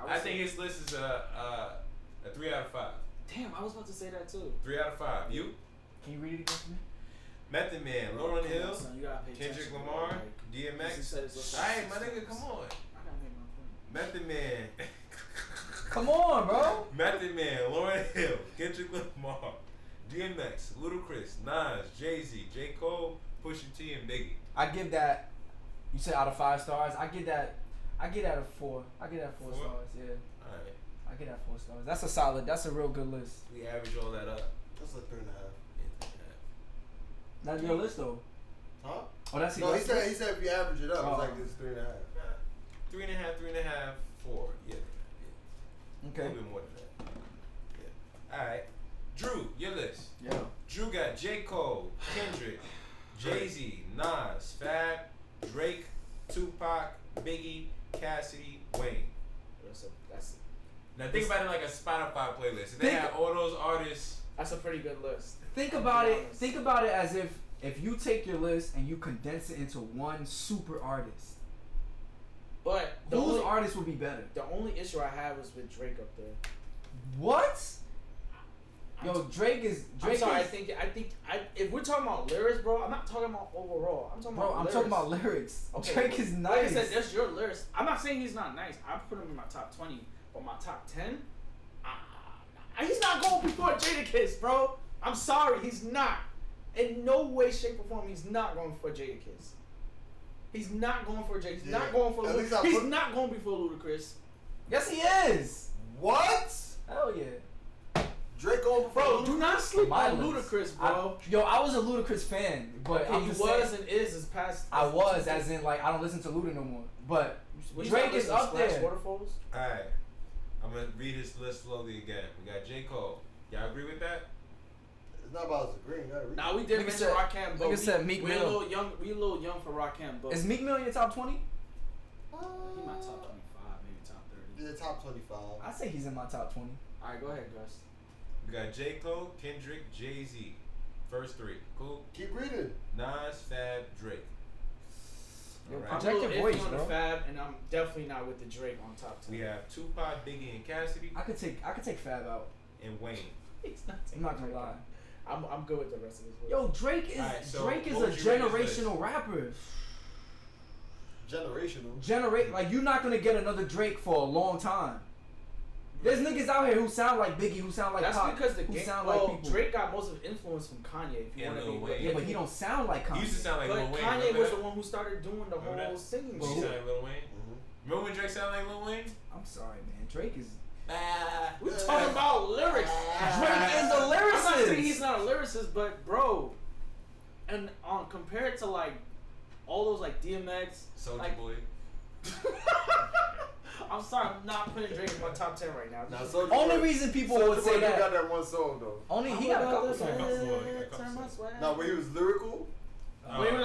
I think his list is a 3 out of 5. Damn, I was about to say that too. 3 out of 5. You? Can you read it again for me? Method Man, Lauryn Come Hill, on, son, you gotta pay Kendrick attention, Lamar, bro. Like, he DMX. said his list Alright, my like nigga, 6 come times. on. I gotta make my point. Method Man. Come on, bro. Method Man, Lauryn Hill, Kendrick Lamar, DMX, Ludacris, Nas, Jay-Z, J. Cole, Pusha T, and Biggie. I give that. You said out of 5 stars. I get that a 4. I get that 4 4? stars. Yeah. Alright. I get that 4 stars. That's a solid. That's a real good list. We average all that up. That's like 3.5. That's your list though. Huh? Oh, that's No, your he list. said if you average it up, Oh. it's like it's 3.5. 3.5, 4. Yeah. A Okay. little bit more than that. Yeah. Alright. Drew, your list. Yeah. Drew got J. Cole, Kendrick, Jay-Z, Nas, Fab, Drake, Tupac, Biggie, Cassidy, Wayne. That's Now think about it like a Spotify playlist. If they Think- had all those artists. a pretty good list. Think about it. Think about it as if you take your list and you condense it into one super artist. But whose artist would be better? The only issue I have is with Drake up there. What? Yo, Drake is. I'm sorry. I think if we're talking about lyrics, bro, I'm not talking about overall. I'm talking about. I'm talking about lyrics. Okay. Drake is nice. Like I said, that's your lyrics. I'm not saying he's not nice. I put him in my top 20, but my top 10, he's not going before Jadakiss, bro. I'm sorry, he's not. In no way, shape, or form, he's not going for Jadakiss. He's not going for Jay. He's not going for Ludacris. He's not going before Ludacris. Yes, he is. What? Hell yeah. Drake going before. Bro, do not sleep on Ludacris, bro. I was a Ludacris fan, but okay, he was and is past. I was, as in like I don't listen to Luda no more. But Drake is up there. Waterfalls? All right, I'm gonna read his list slowly again. We got J. Cole. Y'all agree with that? It's not about us agreeing. Nah, we did mention Rakim, but like I said, Meek Mill. We a little young for Rakim, but is Meek Mill in your top 20? He my top 25, maybe top 30. Yeah, top 25. I say he's in my top 20. All right, go ahead, Gus. We got J. Cole, Kendrick, Jay-Z. First three. Cool? Keep reading. Nas, Fab, Drake. Yo, right. project your voice, on bro. The Fab, and I'm definitely not with the Drake on top 10. We have Tupac, Biggie, and Cassidy. I could take Fab out. And Wayne. I'm not gonna lie. I'm good with the rest of this list. Yo, Drake is a generational rapper. Generational? Like, you're not gonna get another Drake for a long time. There's niggas out here who sound like Biggie, who sound like That's Pac, because who sound like people. Drake got most of his influence from Kanye. If you want to be Wayne. Yeah, but he don't sound like Kanye. He used to sound like Lil Wayne. Kanye was the one who started doing the whole singing shit. He sounded like Lil Wayne? Mm-hmm. Remember when Drake sounded like Lil Wayne? I'm sorry, man. Drake is... We're talking about lyrics. Drake is a lyricist. I'm not saying he's not a lyricist, but bro, and compared to like all those like DMX, Soulja like, Boy. I'm sorry, I'm not putting Drake in my top 10 right now. Only reason people would say that. He got that one song though. Only he got a couple songs. No, when he was lyrical. When he was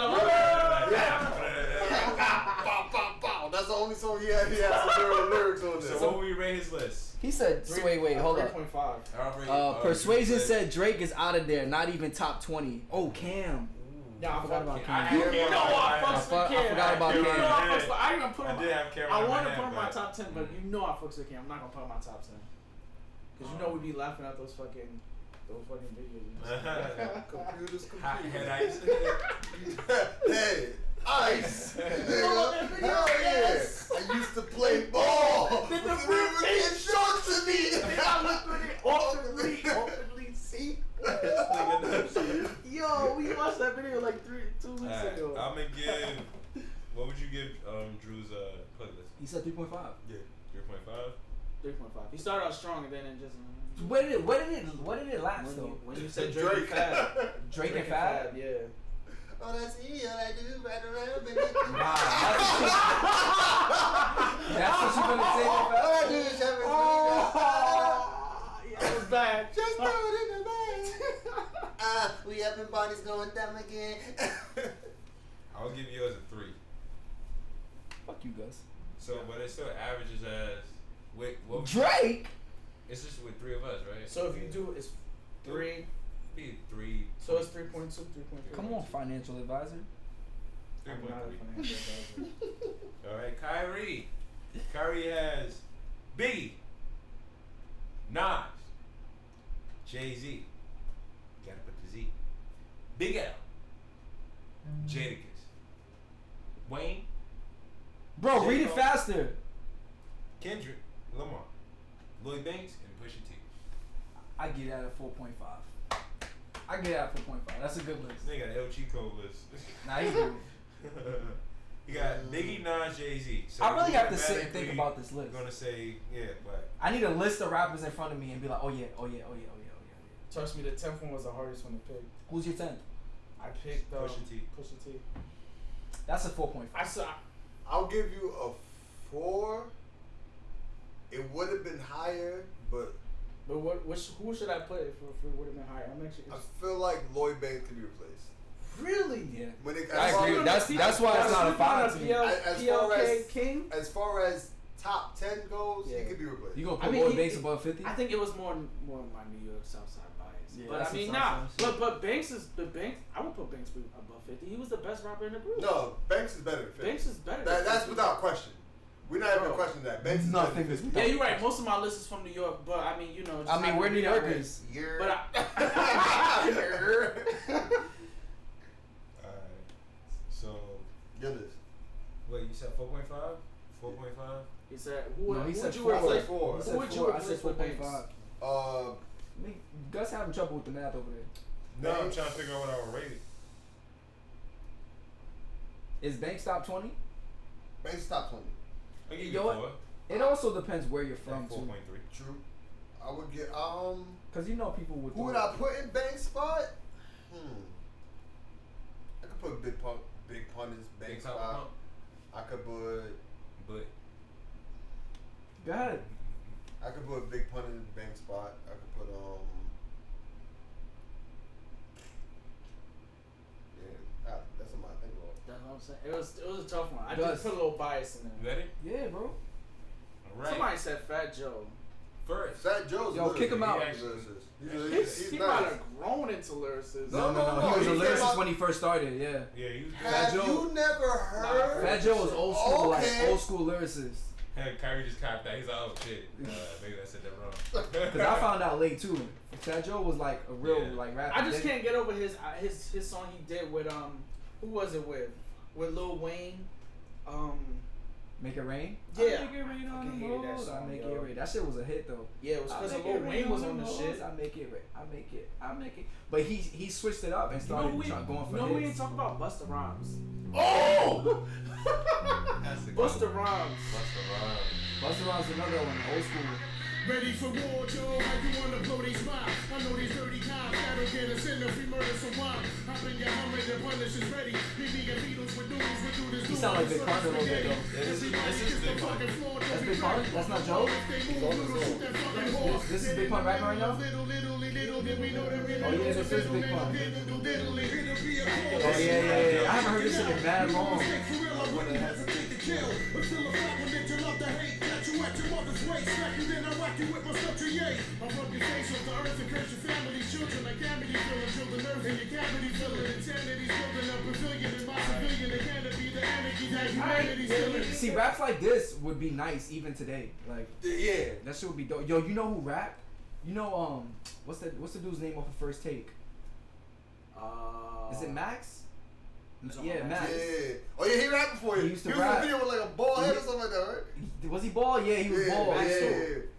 that's the only song he had some lyrics on there. So what would we rate his list? He said, wait, hold up. 3.5. Persuasion said Drake is out of there, not even top 20. Oh, Cam. Yeah, I forgot about Cam. You know I fucks with Cam. I forgot about Cam. You know I fucks with I ain't gonna put him. I did have Cam. I want to put him in my top 10, but you know I fucks with Cam. I'm not gonna put him in my top 10. Cause you know we be laughing at those fucking videos. Computers. Head ice. Hey, ice. Hell yeah. I used to play ball. Then the river get short to me. Then I looked at it openly see. Yo, we watched that video like 2 weeks ago. I'm gonna give. What would you give Drew's playlist? He said 3.5. Yeah, 3.5. 3.5. He started out strong and then it just. What did it last though? When you said Drake and Fab. Drake and Fab? Yeah. Oh, that's me. All I do right around, baby. Wow. That's what you gonna say, All I do is have Yeah, it was bad. Just throw it in the bag. We up in bodies going down again. I would give yours a 3. Fuck you, Gus. So, but it still averages as. Wait, what? Drake. It's just with 3 of us, right? So if you do, it's 3. Be 3. So it's 3.2, 3.3. Come on, financial advisor. 3.3. All right, Kyrie. Kyrie has Biggie, Nas, Jay-Z. Gotta put the Z. Big L. Jadakiss. Wayne. Bro, read it J-Cole, faster. Kendrick, Lamar, Lloyd Banks, and Pusha T. I get that at 4.5. I get that at 4.5. That's a good list. They got El Chico list. Nah, he's good. You got Biggie, Nas, Jay-Z. So I really have to sit and think about this list. I'm gonna say, yeah, but I need a list of rappers in front of me and be like, oh yeah. Trust me, the 10th one was the hardest one to pick. Who's your 10th? I picked Pusha T. Pusha T. That's a 4.5. I'll give you a 4. It would have been higher, but who should I put if it would have been higher? I'm actually. I feel like Lloyd Banks could be replaced. Really? Yeah. When it, I agree. That's why it's not a 5 to me. As far as top 10 goes, he could be replaced. You gonna put Lloyd Banks above 50? I think it was more my New York Southside bias. Yeah, but I mean, but Banks is the Banks. I would put Banks above 50. He was the best rapper in the group. No, Banks is better than 50. Banks is better. That's without question. We're not even questioning that. Banks is Nothing. Yeah, you're right. Most of my list is from New York, but I mean, you know. Just we're New Yorkers. But Alright. So. Your list. Wait, you said 4.5? 4.5? He said, who No, he said would you 4. replace? Four. He Who said would 4. you I said replace with Banks? 4.5. Gus having trouble with the math over there. No, I'm trying to figure out what I would rate it. Is Banks top 20? Banks is top 20. I'll give You you know what? 4. It also depends where you're from, Like too. 4.3. True. I would get Because you know people would. who would I put in Banks' spot? I could put Big Pun in his Banks Top spot. pump. I could put Go ahead. I could put Big Pun in his Banks spot. I could put yeah, that's something I think about. That's what I'm saying. It was a tough one. I Gus. just put a little bias in You there. ready? Yeah, bro. Alright. Somebody said Fat Joe. First. Fat Joe's Yo, kick him out. He's He nice. might have grown into lyricist. No, He was a he came lyricist out- when he first started, yeah. Yeah, he was Have Joe- you never heard? Fat Joe was old school, Okay. like old school lyricist. Hey, Kyrie just copped that. He's like, oh shit. Maybe I said that wrong. Because I found out late too. Fat Joe was like a real Yeah. like rapper. I just can't get over his song he did with who was it with Lil Wayne, Make It Rain. Yeah. I make it rain on can the hear that road. I song, make yo. it rain. That shit was a hit though. yeah, it was I because make Lil it rain Wayne was on the the roads. shit. I make it rain. I make it. But he switched it up and You know started we going for no we hits. ain't talk about Busta Rhymes. Oh! That's the Busta good one. Rhymes. Busta Rhymes. Busta Rhymes another one, old school. Ready for war, Joe? How you wanna blow these smiles? I know these dirty cops that'll get us in if we murder some wild. Hop in your Hummer, the punish is ready. Meet me and Beatles with dudes, we do this. He sound like Big Pun a little bit though. This is Big Pun. That's Big Pun? That's not Joe? This is Big Pun rapping right now? Oh yeah, this is Big Pun. Oh yeah. I haven't heard this shit in mad long. See, raps like this would be nice even today. Like, Yeah. that shit would be dope. Yo, you know who rap? You know, what's the dude's name off of First Take? Is it Max? Yeah, Max. Yeah. Oh yeah, he rapped before you. He used to was rap. in a video with like a bald head or something like that, right? Was he bald? Yeah, he was bald. Yeah.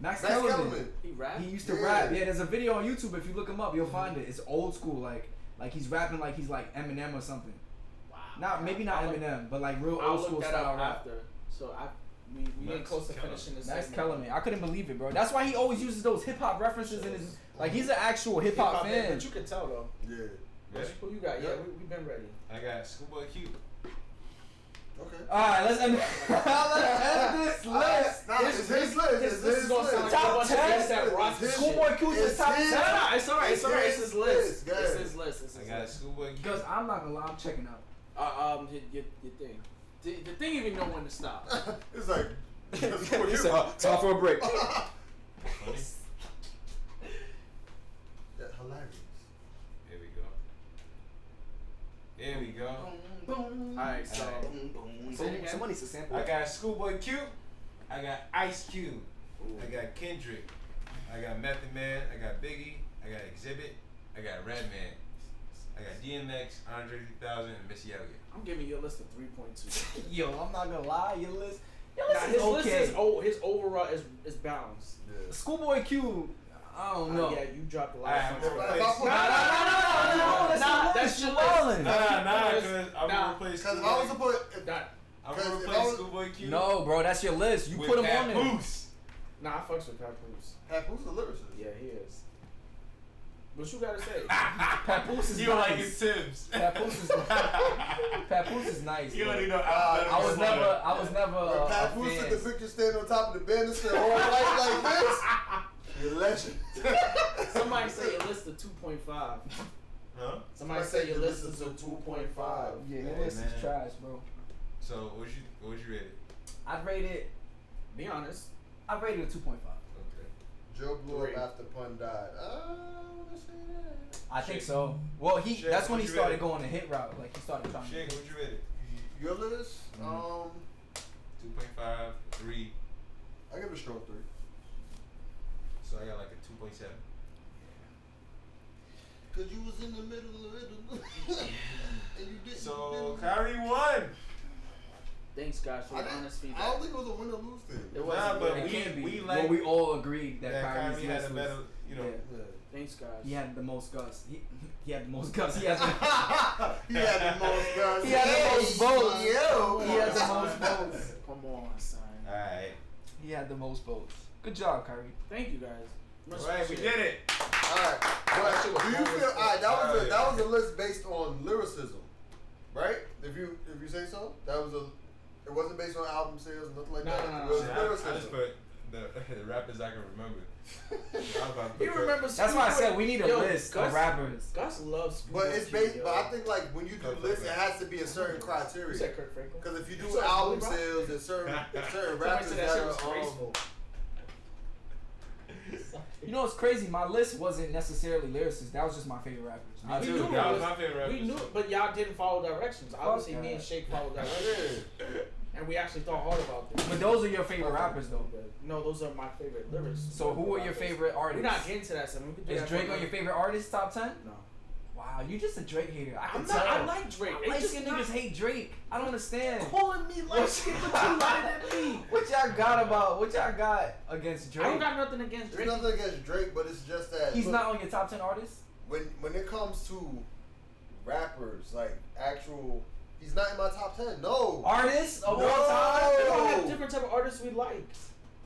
Max Max Kellerman. Kellerman. He rap. He used to Yeah. rap. Yeah, there's a video on YouTube. If you look him up, you'll find it. It's old school. Like he's rapping like he's like Eminem or something. Wow. Maybe not Eminem, but like real I'll old look school that style up rap. after. So we getting Max close to Kellerman. finishing this. Max segment. Kellerman. I couldn't believe it, bro. That's why he always uses those hip hop references in his. Like he's an actual hip hop fan. But you can tell though. Yeah. Ready? Who you got? Yeah, we've been ready. I got Schoolboy Q. Okay. All right, let's end this list. Nah, it's his list. This is gonna sound like Top a bunch of 10? guys that rock the Schoolboy shit. Q's is top It's 10. his- Nah, it's alright. It's alright. It's his list. Go It's ahead. his list. It's his I got list. Schoolboy Q. Because I'm not gonna lie, I'm checking out. Your thing. The thing even know when to stop. It's like. He said, time for a break. Funny. Yeah, hilarious. Here we go. Here we go. Alright, so say it again. Someone needs to sample. I got Schoolboy Q. I got Ice Cube. I got Kendrick. I got Method Man. I got Biggie. I got Exhibit. I got Redman. I got DMX, Andre 3000, and Missy Elliott. I'm giving you a list of 3.2. Yo, I'm not gonna lie, your list. Your Nah, list his is list okay. is his overall is balanced. Yeah. Schoolboy Q, I don't know. Yeah, you dropped a lot. I of have songs. to If I replace. put- That's your wildin'. Nah, because I'm Nah. gonna replace Because if I was to Schoolboy. put. That, I'm because gonna if I replace was- Schoolboy Q. No, bro, that's your list. You with put him Pat on there. Poose. nah, I fucks with Papoose. Who's the lyricist? Yeah, he is. What you gotta say? Papoose is You don't nice. like his Tibbs. Papoose is nice. You bro. don't even know. I was never When Pat a Poose fan. took the picture standing on top of the banister all night like this. You're a legend. Somebody say your list of 2.5. Huh? Somebody say your list is a 2.5. Yeah, your Hey, list man. is trash, bro. So what would you rate it? I'd rate it. Be honest. I'd rate it a 2.5. Okay. Joe blew Three. up after Pun died. I wanna say that. I think so. Well, Shit, that's when he what you started rate it? going the hit route. Like he started trying Shake, to. what you rate it? Your list? 2.5, 3. Cause you was in the middle of it. And you didn't. So Kyrie won. Thanks, guys, for the honest I feedback. don't think it was a win or lose thing. It Nah, wasn't. but It we can't be. like well, we all agreed that that Kyrie's Kyrie had list a was. better, you know. Yeah. Thanks, guys. He had the most guts. He had the most guts. He had the, He had the most guns. he had the most votes. Yo. He had the most votes. Come on, son. All right. He had the most votes. Good job, Kyrie. Thank you, guys. Much All right, we appreciated. did it. Alright. But do you feel alright, that was a list based on lyricism. Right? If you say so? It wasn't based on album sales and nothing like that. No. It was I lyricism. just put the rappers I can remember. I was about to You put- remember? That's why I said we need a list Gus, of rappers. Gus loves. But it's based. yo. But I think like when you do Kurt lists, it Franklin. has to be a certain You criteria. said Kurt Franklin. Because if you You do said album Blue Rock? sales, there's certain Somebody rappers said that that shit was are. graceful. You know what's crazy? My list wasn't necessarily lyricists. That was just my favorite rappers. Me We too. knew That it was was- my favorite rapper. We knew it, but y'all didn't follow directions. Obviously, me that. and Shake followed directions, and we actually thought hard about this. But those are your favorite rappers, though. No, those are my favorite lyrics. So who are your favorite We're artists? not getting to that. So we can do Is that Drake for on your another- favorite artist top 10? No. Wow, you just a Drake hater. I can I'm tell. not. I like Drake. Light It's just skinned not niggas hate Drake. I don't understand. calling me like shit, but you lighter than me. What y'all got against Drake? I don't got nothing against There's Drake. nothing against Drake, but it's just that He's look, not on your top 10 artists? when it comes to rappers, like actual, he's not in my top 10. No. Artists of No. all time? We all have different type of artists we like.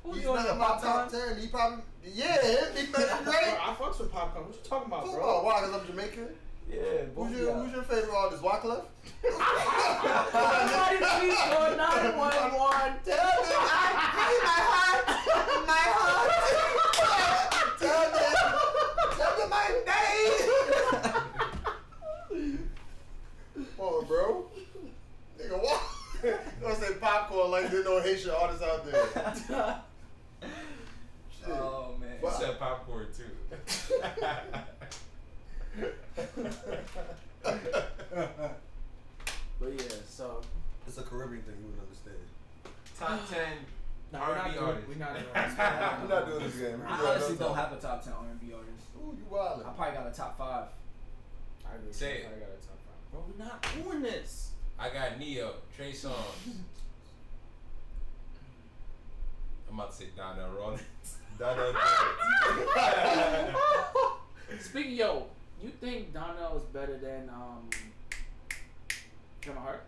Who's He's on not your in my top popcorn? 10. He probably, yeah, him, he better than Bro, Drake. I fucks with popcorn. What you talking about, Talk bro? about why? Because I'm Jamaican. Yeah, both Who's of y'all. your favorite artist? Wyclef? Somebody please call 911. Tell them my heart. Tell them my name. Come on, bro. Nigga, what? You gonna say popcorn like there's no Haitian artists out there. Shit. Oh, man. You said popcorn too. But yeah, so It's a Caribbean thing, you would understand. Top 10 no, we're not R&B doing. artists. We're not doing We're not doing this game. I honestly don't have a top 10 R&B artist. Ooh, you wildin'. I probably got a top 5. I agree. Say it. I got a top 5. Bro, we're not doing this. I got Neo, Trey Songz. I'm about to say Donnell Rollins. Donnell Speaking, yo, you think Donnell is better than Kevin Hart?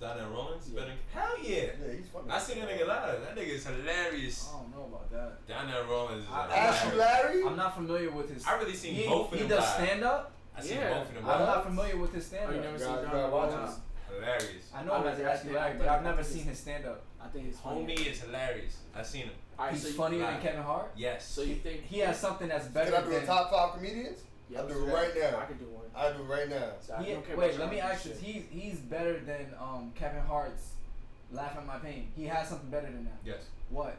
Donnell Rollins? Yeah. Better? Hell yeah. Yeah, he's funny. I see that nigga live. That nigga is hilarious. I don't know about that. Donnell Rollins is Ashley hilarious. Larry? I'm not familiar with his. I really seen he, both of he them does live. stand up. I seen Yeah. both of them I'm live. not familiar with his stand Oh, you up. never You seen gotta Donnell watch Rollins? Hilarious. I know I about think- Ashley I Larry, think- but I've I never think seen he's- his stand up. I think he's funny. Homie is hilarious. I seen him. Alright, He's so you- funnier than live. Kevin Hart. Yes. So you think He has something that's better Can I do than. a top 5 comedians? Yeah, I'll let's do it that. right now. I can do one. I'll do it right now. So I He, don't care wait, about let me your ask you. shit. He's better than Kevin Hart's "Laugh at My Pain." He has something better than that. Yes. What?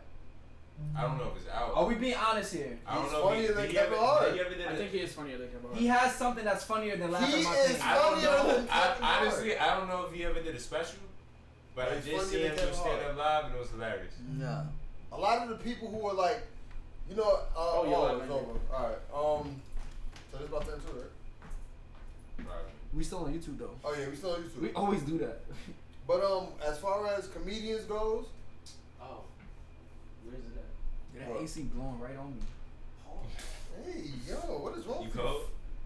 I don't know if it's out. Are we being honest here? I don't He's know funnier if he, than did he Kevin ever, Hart. Did he ever did I it? think he is funnier than Kevin Hart. He has something that's funnier than "Laugh He at My is Pain." I don't funnier know. than Kevin Hart. Honestly, I don't know if he ever did a special, but I He's just funnier seen than him do Kevin stand Hart. up live and it was hilarious. No. A lot of the people who are like, you know, yeah, it's like- over. Alright, so this about to end too, right? Right. We still on YouTube though. Oh yeah, we still on YouTube. We always do that. But as far as comedians goes, Oh, where's it at? That What? AC blowing right on me. hey yo, what is wrong You with cold?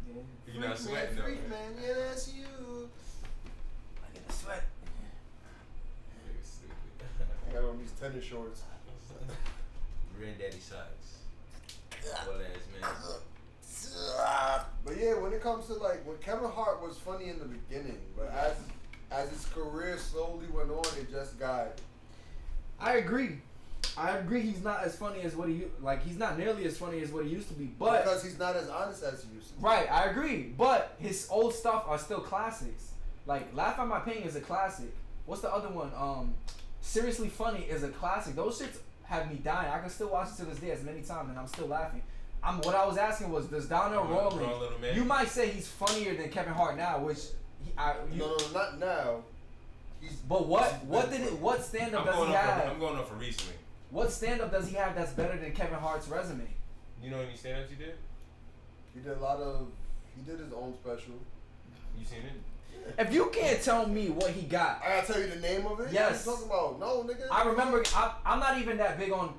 Yeah. You're not sweating though. Freak man, yeah, that's you. I get the sweat. Nigga stupid. I got on these tennis shorts. Granddaddy socks. Well ass man. But yeah, when it comes to like when Kevin Hart was funny in the beginning, but as his career slowly went on, it just got. I agree. He's not as funny as what he's not nearly as funny as what he used to be. But Because he's not as honest as he used to be. right, I agree. But his old stuff are still classics. Like "Laugh at My Pain" is a classic. What's the other one? "Seriously Funny" is a classic. Those shits have me dying. I can still watch it to this day as many times, and I'm still laughing. What I was asking was, does Donnell Grown little Rollins? man. You might say he's funnier than Kevin Hart now, which No, not now. He's. But what stand up does he I'm have? going off for recently. What stand up does he have that's better than Kevin Hart's resume? You know any stand ups you did? He did a lot of He did his own special. You seen it? If you can't tell me what he got, I gotta tell you the name of it. Yes. What you talking about? No, nigga. I remember. I'm not even that big on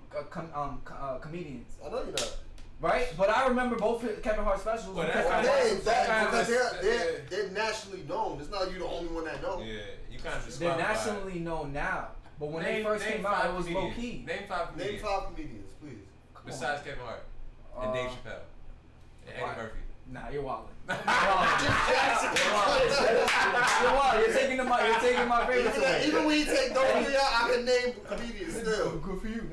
comedians, I know you're not. right? But I remember both Kevin Hart specials. Well, and that's Kevin kinda- Hart Hey, was that, kind of- because they're nationally known. It's not you the only one that know. Yeah, you kind of They're nationally known now, but when they first came out, it was low key. Name 5 Name comedians. 5 comedians, please. Besides Kevin Hart and Dave Chappelle and Eddie why? Murphy. Nah, you're wildin'. You're wildin'. You're taking my favorites away. Even when you take those three out, I can name comedians still. Good for you.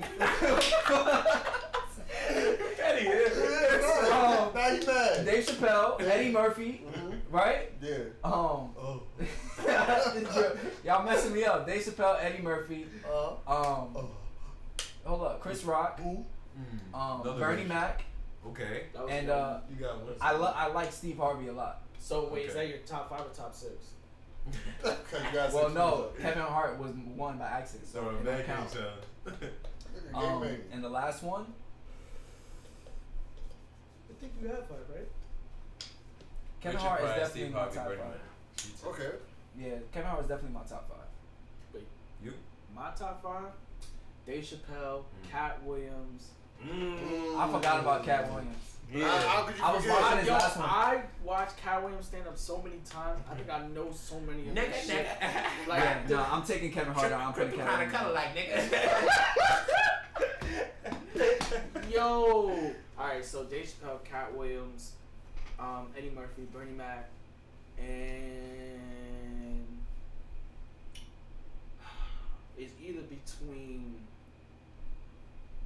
Eddie, Now you mad. Dave Chappelle, Eddie Murphy, right? Yeah. Um, Oh. y'all messing me up. Dave Chappelle, Eddie Murphy. Hold up, Chris Rock. Bernie Mac. Okay. And You got one. I like Steve Harvey a lot. So wait, is Okay. that your top 5 or top 6? Well, no, Kevin Hart was won by accident, so So it don't count. And the last one, I think you have 5, right? Kevin Hart is definitely in my top 5. Okay. Yeah, Kevin Hart is definitely my top 5. Wait, You? my top 5: Dave Chappelle, Cat Williams. I forgot about Cat Williams. How could you I was forget? watching his Yo, last one. I watched Cat Williams stand up so many times. I think I know so many of his shit. Like, Yeah, no, I'm taking Kevin Hart out. I'm putting Kevin Hart out. like nigga. yo. Alright, so Dave Chappelle, Cat Williams, Eddie Murphy, Bernie Mac, and it's either between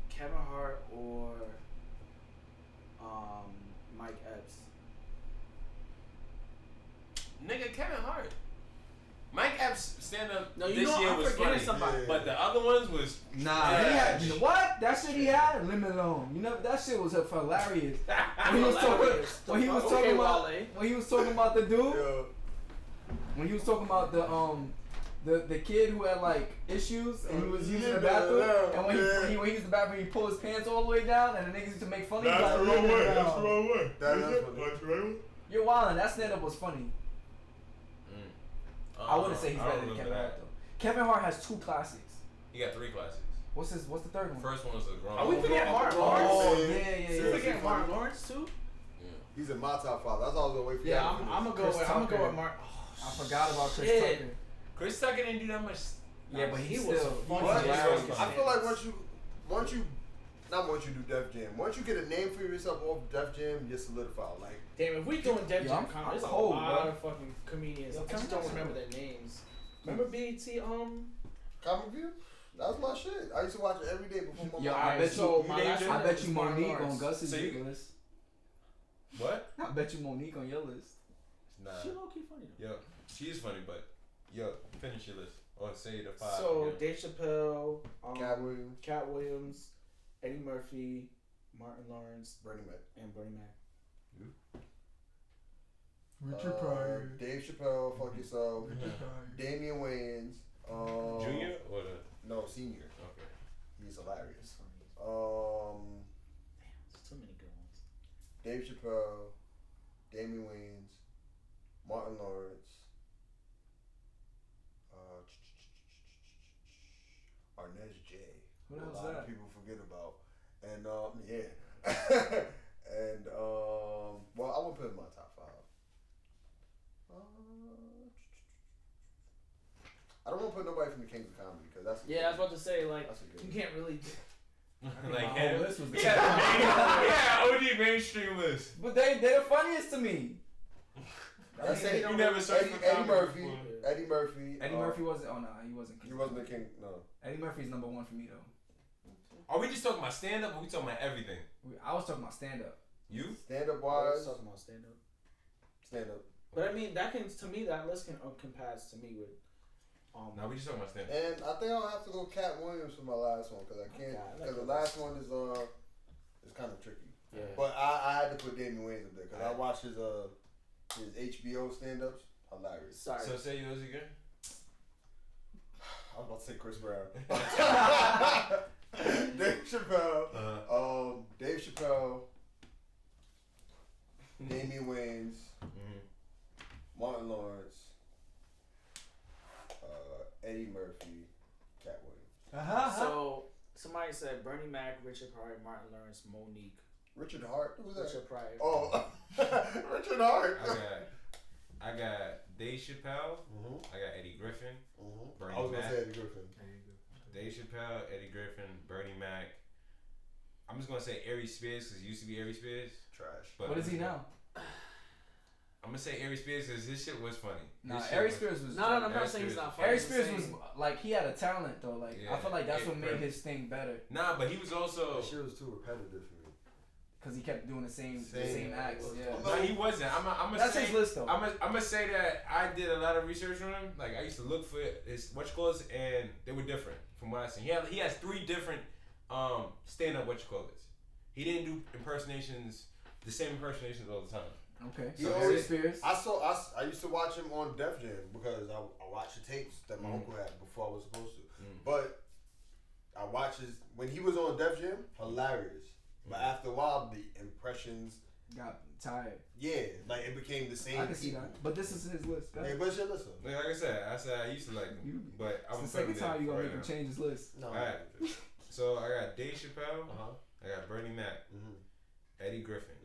Kevin Hart or Mike Epps. Nigga, Kevin Hart. Mike Epps stand up No, you this know year I'm was forgetting funny, somebody. Yeah. but the other ones was Nah, he had, you know what? That shit he had, Limit Alone. You know that shit was hilarious. When he was talking, when he was talking about, when he was talking about the dude, Yo. when he was talking about the kid who had like issues and he was using the bathroom, and when he used the bathroom, he pulled his pants all the way down, and the niggas used to make fun of him. That's the wrong way. That's the wrong way. That's Is it? funny. That's the right way. You're wildin'. That stand up was funny. I wouldn't say he's I better don't than remember Kevin Hart that. though. Kevin Hart has 2 classics. He got 3 classics. What's the third one? First one was the grown. Are we forgetting Martin Oh Lawrence? yeah. We Seriously, forgetting funny. Martin Lawrence too? He's in my top 5. That's all I was gonna wait for. Yeah, you to I'm gonna go Chris with Tucker. Martin. I forgot about Chris Shit. Tucker. Chris Tucker didn't do that much. Yeah, but he He was still. funny. What? hilarious. I feel like once you do Def Jam. Once you get a name for yourself off Def Jam, you're solidified. Like, Damn, if we doing Def Yo, Jam I'm comedy, there's a cold, lot bro. of fucking comedians. Yo, I just tell me don't remember that. their names. Remember BET? Comic View, that was my shit. I used to watch it every day before my Yo, mom. I bet so my you. last I one bet was you Martin Monique Lawrence. on Gus's So you- list. What? I bet you Monique on your list. Nah. She low key funny though. Yo, she's funny, but finish your list or say the 5. So Dave Chappelle, Cat Williams, Eddie Murphy, Martin Lawrence, Bernie Mac, and Bernie Mac. Richard Pryor. Dave Chappelle, Fuck Yourself, Richard Pryor. Damian Wayans, Junior or the no, senior. okay. He's hilarious. Damn, there's too many good ones. Dave Chappelle, Damian Wayans, Martin Lawrence, Arnez J. Who the a hell's lot that? of people forget about. And yeah. And well, I won't put him in my top 5. I don't want to put nobody from the Kings of Comedy because that's Yeah, I was about to say like That's a good you one. can't really. Like My him. whole list was the Yeah, OG mainstream list. But they're the funniest to me. That's I mean, it. You never searched for Eddie comedy Murphy. before. Eddie Murphy. Eddie Murphy wasn't. Oh no, he wasn't. He wasn't the king. No. Eddie Murphy's number 1 for me though. Are we just talking about stand up or we talking about everything? I was talking about stand up. You? Stand up I was wise. talking about stand up. Stand up. But I mean, that can to me that list can compass to me with. No, we just talking about stand up. And I think I'll have to go Cat Williams for my last one because I can't. Okay, I like Because the that. last one is kind of tricky. Yeah. But I had to put Damian Wayans up there because I watched his HBO stand ups. Hilarious. Sorry. So say yours again. I was about to say Chris Brown. Dave Chappelle. Dave Chappelle. Damian Wayans. somebody said Bernie Mac, Richard Pryor, Martin Lawrence, Monique. Richard Hart? Who's that? Richard Pryor. Oh, Richard Hart. I got Dave Chappelle. Mm-hmm. I got Eddie Griffin. Mm-hmm. Bernie I was Mac. gonna say Eddie Griffin. Dave Chappelle, Eddie Griffin, Bernie Mac. I'm just gonna say Ari Spears because he used to be Ari Spears. Trash. But What is he now? I'm gonna say Ari Spears because his shit was funny. Nah, Ari Spears was. No, I'm not saying he's not funny. Ari Spears was like he had a talent though. Like Yeah. I feel like that's what made Right. his thing better. Nah, but he was also. That shit was too repetitive for me. Cause he kept doing the same acts. Yeah. No, he wasn't. I'm That's his list though. I'm gonna say that I did a lot of research on him. Like I used to look for his whatchamacallits, and they were different from what I seen. He has 3 different stand up whatchamacallits. He didn't do impersonations, the same impersonations all the time. Okay. He So always- Ari Spears. I used to watch him on Def Jam because I watched the tapes that my uncle had before I was supposed to. But I watched when he was on Def Jam, hilarious. But after a while, the impressions Got tired. yeah, like it became the same. I can see that. But this is his list. Hey, but shit, listen. Like I said I used to like him, but It's I'm the second time you gonna make him change his list. No. Alright, so I got Dave Chappelle, Uh-huh. I got Bernie Mac, Mm-hmm. Eddie Griffin,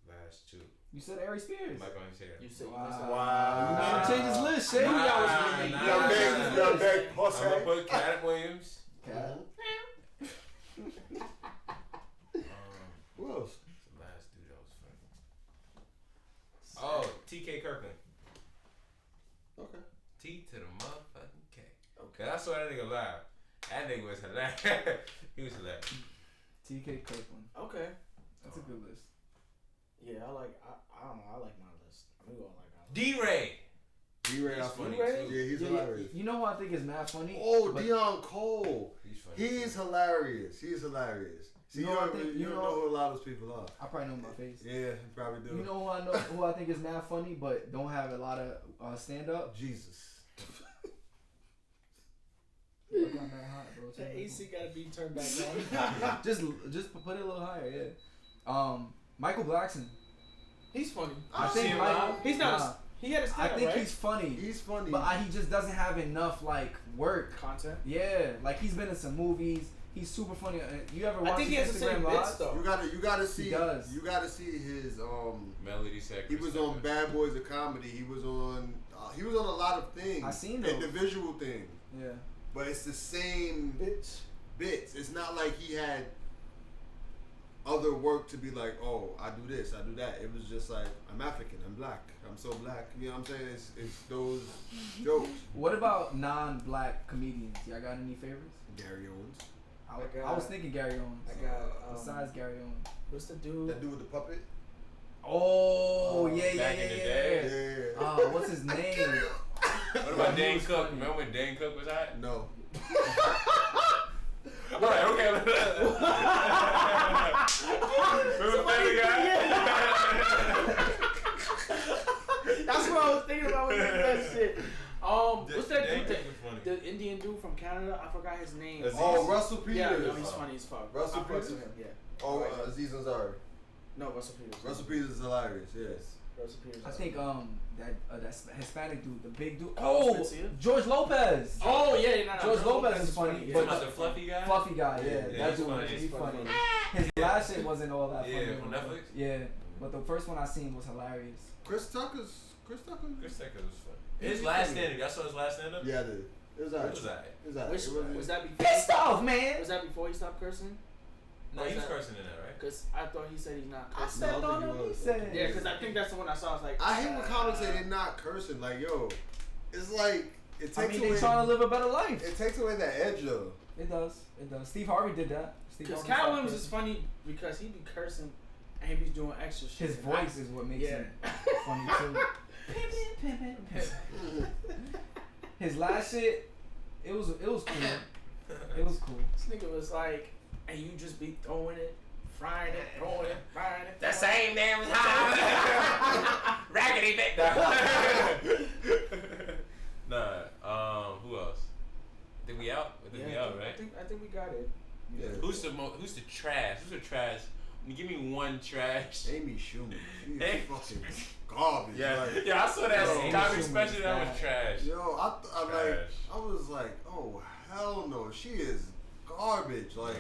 last 2. You said Ari Spears. I'm not gonna say that. You said Wow. Wow. You made him change his list, Shay. Nah, Y'all was nah, really- nah, y'all nah, changed nah, his nah. list. big I'm pussy. gonna put Cat Williams. Cat. Who else? The last dude that was funny. Oh, TK Kirkland. Okay. T to the motherfucking K. Okay. I saw that nigga live. That nigga was hilarious. He was hilarious. TK Kirkland. Okay. That's a good list. Yeah, I don't know. I like my list. We all like our list. D-Ray. D-Ray, He's I funny funny. too. Yeah, he's hilarious. You know who I think is mad funny? Oh, But- Deion Cole. He's funny. He's hilarious. He's hilarious. See, You you know, I don't, think- you you don't know- know who a lot of those people are. I probably know my face. Yeah, you probably do. You know who I think is mad funny, but don't have a lot of stand up. Jesus. Look, I'm mad hot, bro. The AC gotta be turned back on. just put it a little higher, yeah. Michael Blackson. He's funny. I see think him Michael. live? He's not. Nah, He had a I stand think right? he's funny, He's funny. but he just doesn't have enough like work. Content. Yeah, like he's been in some movies. He's super funny. You ever watch I think he his has the Instagram same lives? bits though. you gotta see. does. You gotta see his Melody said He was on Bad Boys of Comedy. He was on a lot of things. I seen those. individual things, Yeah. but it's the same bits. It's not like he had other work to be like, oh, I do this, I do that. It was just like, I'm African, I'm black, I'm so black. You know what I'm saying? It's those jokes. What about non-black comedians? Y'all got any favorites? Gary Owens, I was thinking Gary Owens. I got. Besides Gary Owens. What's the dude? that dude with the puppet. Oh yeah. back in the day. Yeah. What's his name? What about He Dane was Cook? funny. Remember when Dane Cook was hot? No. Alright, okay. Remember Family Guy? That's what I was thinking about when you said that shit. What's that Dane dude? Cook was funny. The Indian dude from Canada. I forgot his name. Aziz. Oh, Russell Peters. Yeah, yo, he's funny as fuck. Russell I fucks Peters? with him. Yeah. Oh, Aziz Ansari. No, Russell Peters. Russell Peters is hilarious. Yes. Russell Peters. I think that Hispanic dude, the big dude. Carlos Oh, Mencia? George Lopez. Oh yeah, no. George Lopez is funny, You but talking about the fluffy guy? fluffy guy, yeah, Yeah, that he's dude, funny. he's He's funny. funny. His last shit wasn't all that funny. Yeah, on Netflix? Yeah, but the first one I seen was hilarious. Chris Tucker. Chris Tucker was funny. His last stand-up. Y'all saw his last stand-up? Yeah, I did. It was alright. It was alright. It was alright. Which It wasn't- was that before? Pissed off, man. Was that before he stopped cursing? No, he was that- cursing in that, right? Cause I thought he said he's not I cursing. stepped No, I on think him. he He was. said, Yeah, cause I think that's the one I saw. I was like, I hate when comics say they're not cursing. Like, yo, it's like it takes I mean, away. they trying to live a better life. It takes away that edge, though. It does. It does. Steve Harvey did that. Steve Because Harvey Cat stopped Williams is cursing. funny because he be cursing and he be doing extra shit. His voice is what makes Yeah. him funny too. His last shit, it was cool. It was cool. This nigga was like, and you just be throwing it, frying it, throwing it, frying it. The same damn time. Raggedy bit. Nah. Who else? I think we out. I think we out, right? I think we got it. Yeah. Who's the trash? Who's the trash? Give me one trash. Amy Schumer. She's Hey. fucking garbage. Yeah, Like, yeah. I saw that Amy comedy Schumer's special. That was bad. trash. Yo, I Trash. was like, oh hell no, she is garbage. Like,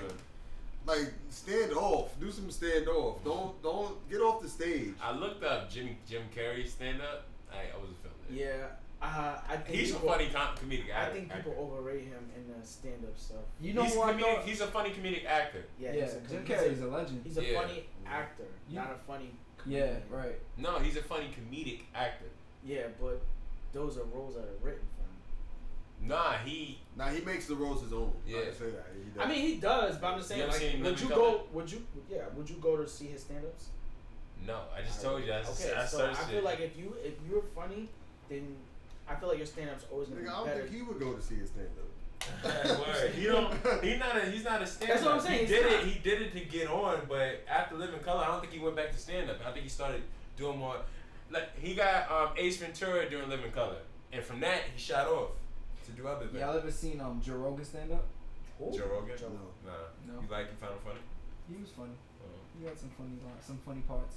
Like, stand off. Do some stand off. Don't get off the stage. I looked up Jim Carrey stand up. I wasn't feeling it. Yeah. I think he's a funny comedic actor. I think people overrate him in the stand-up stuff. You know who I thought? He's a funny comedic actor. Yeah, Jim Carrey's a legend. He's a funny actor, not a funny comedian. Yeah, right. No, he's a funny comedic actor. Yeah, but those are roles that are written for him. Nah, he makes the roles his own. Yeah. I can say that. He does. I mean, he does, but I'm just saying, like, would you go to see his stand-ups? No, I just told you. I feel like if you're funny, then I feel like your stand-up's always gonna be better. I don't think he would go to see his stand-up. Word. He's not a stand-up. That's what I'm saying. He did it to get on, but after Living Color, I don't think he went back to stand-up. I think he started doing more. Like he got Ace Ventura during Living Color, and from that he shot off to do other things. Y'all ever seen Joe Rogan stand up? Joe Rogan? No. You found him funny? He was funny. He had some funny parts.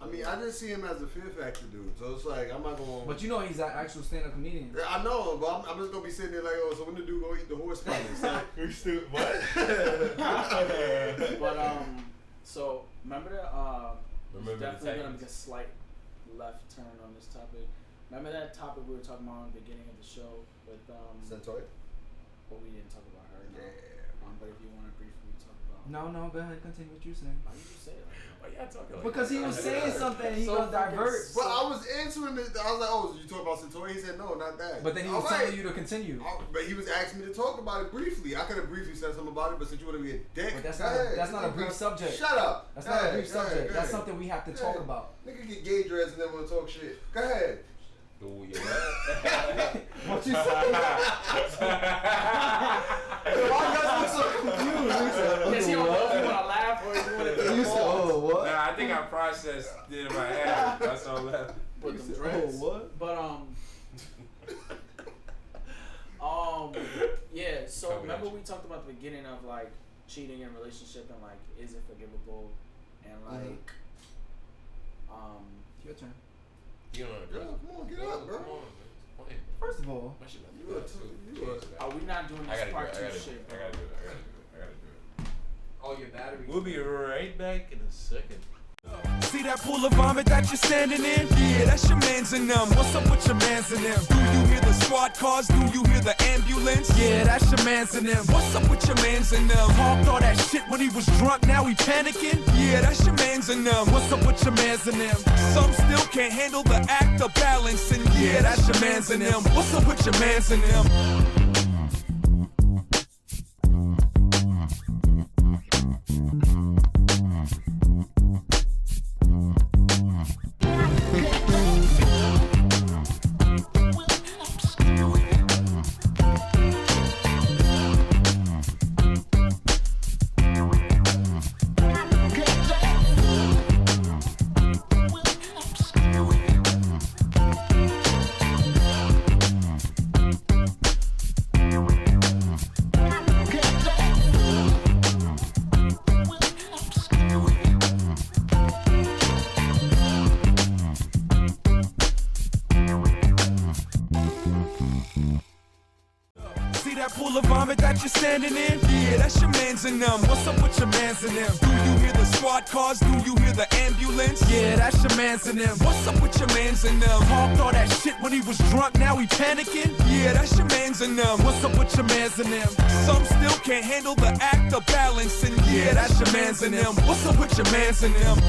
I mean, I just see him as a Fear Factor dude, so it's like I'm not gonna. But you know he's an actual stand-up comedian. Yeah, I know, but I'm just gonna be sitting there like, oh, so when the dude go eat the horse palace? We still what? But so remember that Remember definitely gonna make a slight left turn on this topic. Remember that topic we were talking about in the beginning of the show with Centauri? But we didn't talk about her. No. Yeah. But if you want to briefly talk about. No, go ahead, continue what you're saying. Why did you say it like that? Why y'all talking like Because he was saying something and he So gonna divert. But I was answering it. I was like, oh, so you talking about Centauri? He said, no, not that. But then he was telling you to continue. But he was asking me to talk about it briefly. I could have briefly said something about it, but since you want to be a dick, But that's not a brief subject. Shut up. That's not a brief subject. That's something we have to talk about. Nigga get gay dressed and then want to talk shit. Go ahead. Do you What you say? Why you guys look so confused? Because he don't know if you want to laugh or if you want to. You said, oh, what? Nah, I think I processed it in my head. That's all left. But them Oh, dreads. what? But yeah. So remember we talked about the beginning of like cheating in a relationship and like is it forgivable and like Your turn. You don't know. Girl, come on, get up, bro. Come on. First of all, are we not doing this part 2 shit, bro? I gotta do it. oh, your battery. We'll be right back in a second. See that pool of vomit that you're standing in? Yeah, that's your mans and them. What's up with your mans and them? Do you hear the squad cars? Do you hear the ambulance? Yeah, that's your mans and them. What's up with your mans and them? Talked all that shit when he was drunk, now he panicking? Yeah, that's your mans and them. What's up with your mans and them? Some still can't handle the act of balancing. Yeah, that's your mans and them. What's up with your mans and them? Pool of vomit that you're standing in? Yeah, that's your mans and them. What's up with your mans and them? Do you hear the squad cars? Do you hear the ambulance? Yeah, that's your mans and them. What's up with your mans and them? Talked all that shit when he was drunk, now he panicking? Yeah, that's your mans and them. What's up with your mans and them? Some still can't handle the act of balancing. Yeah, that's your mans and them. What's up with your mans and them?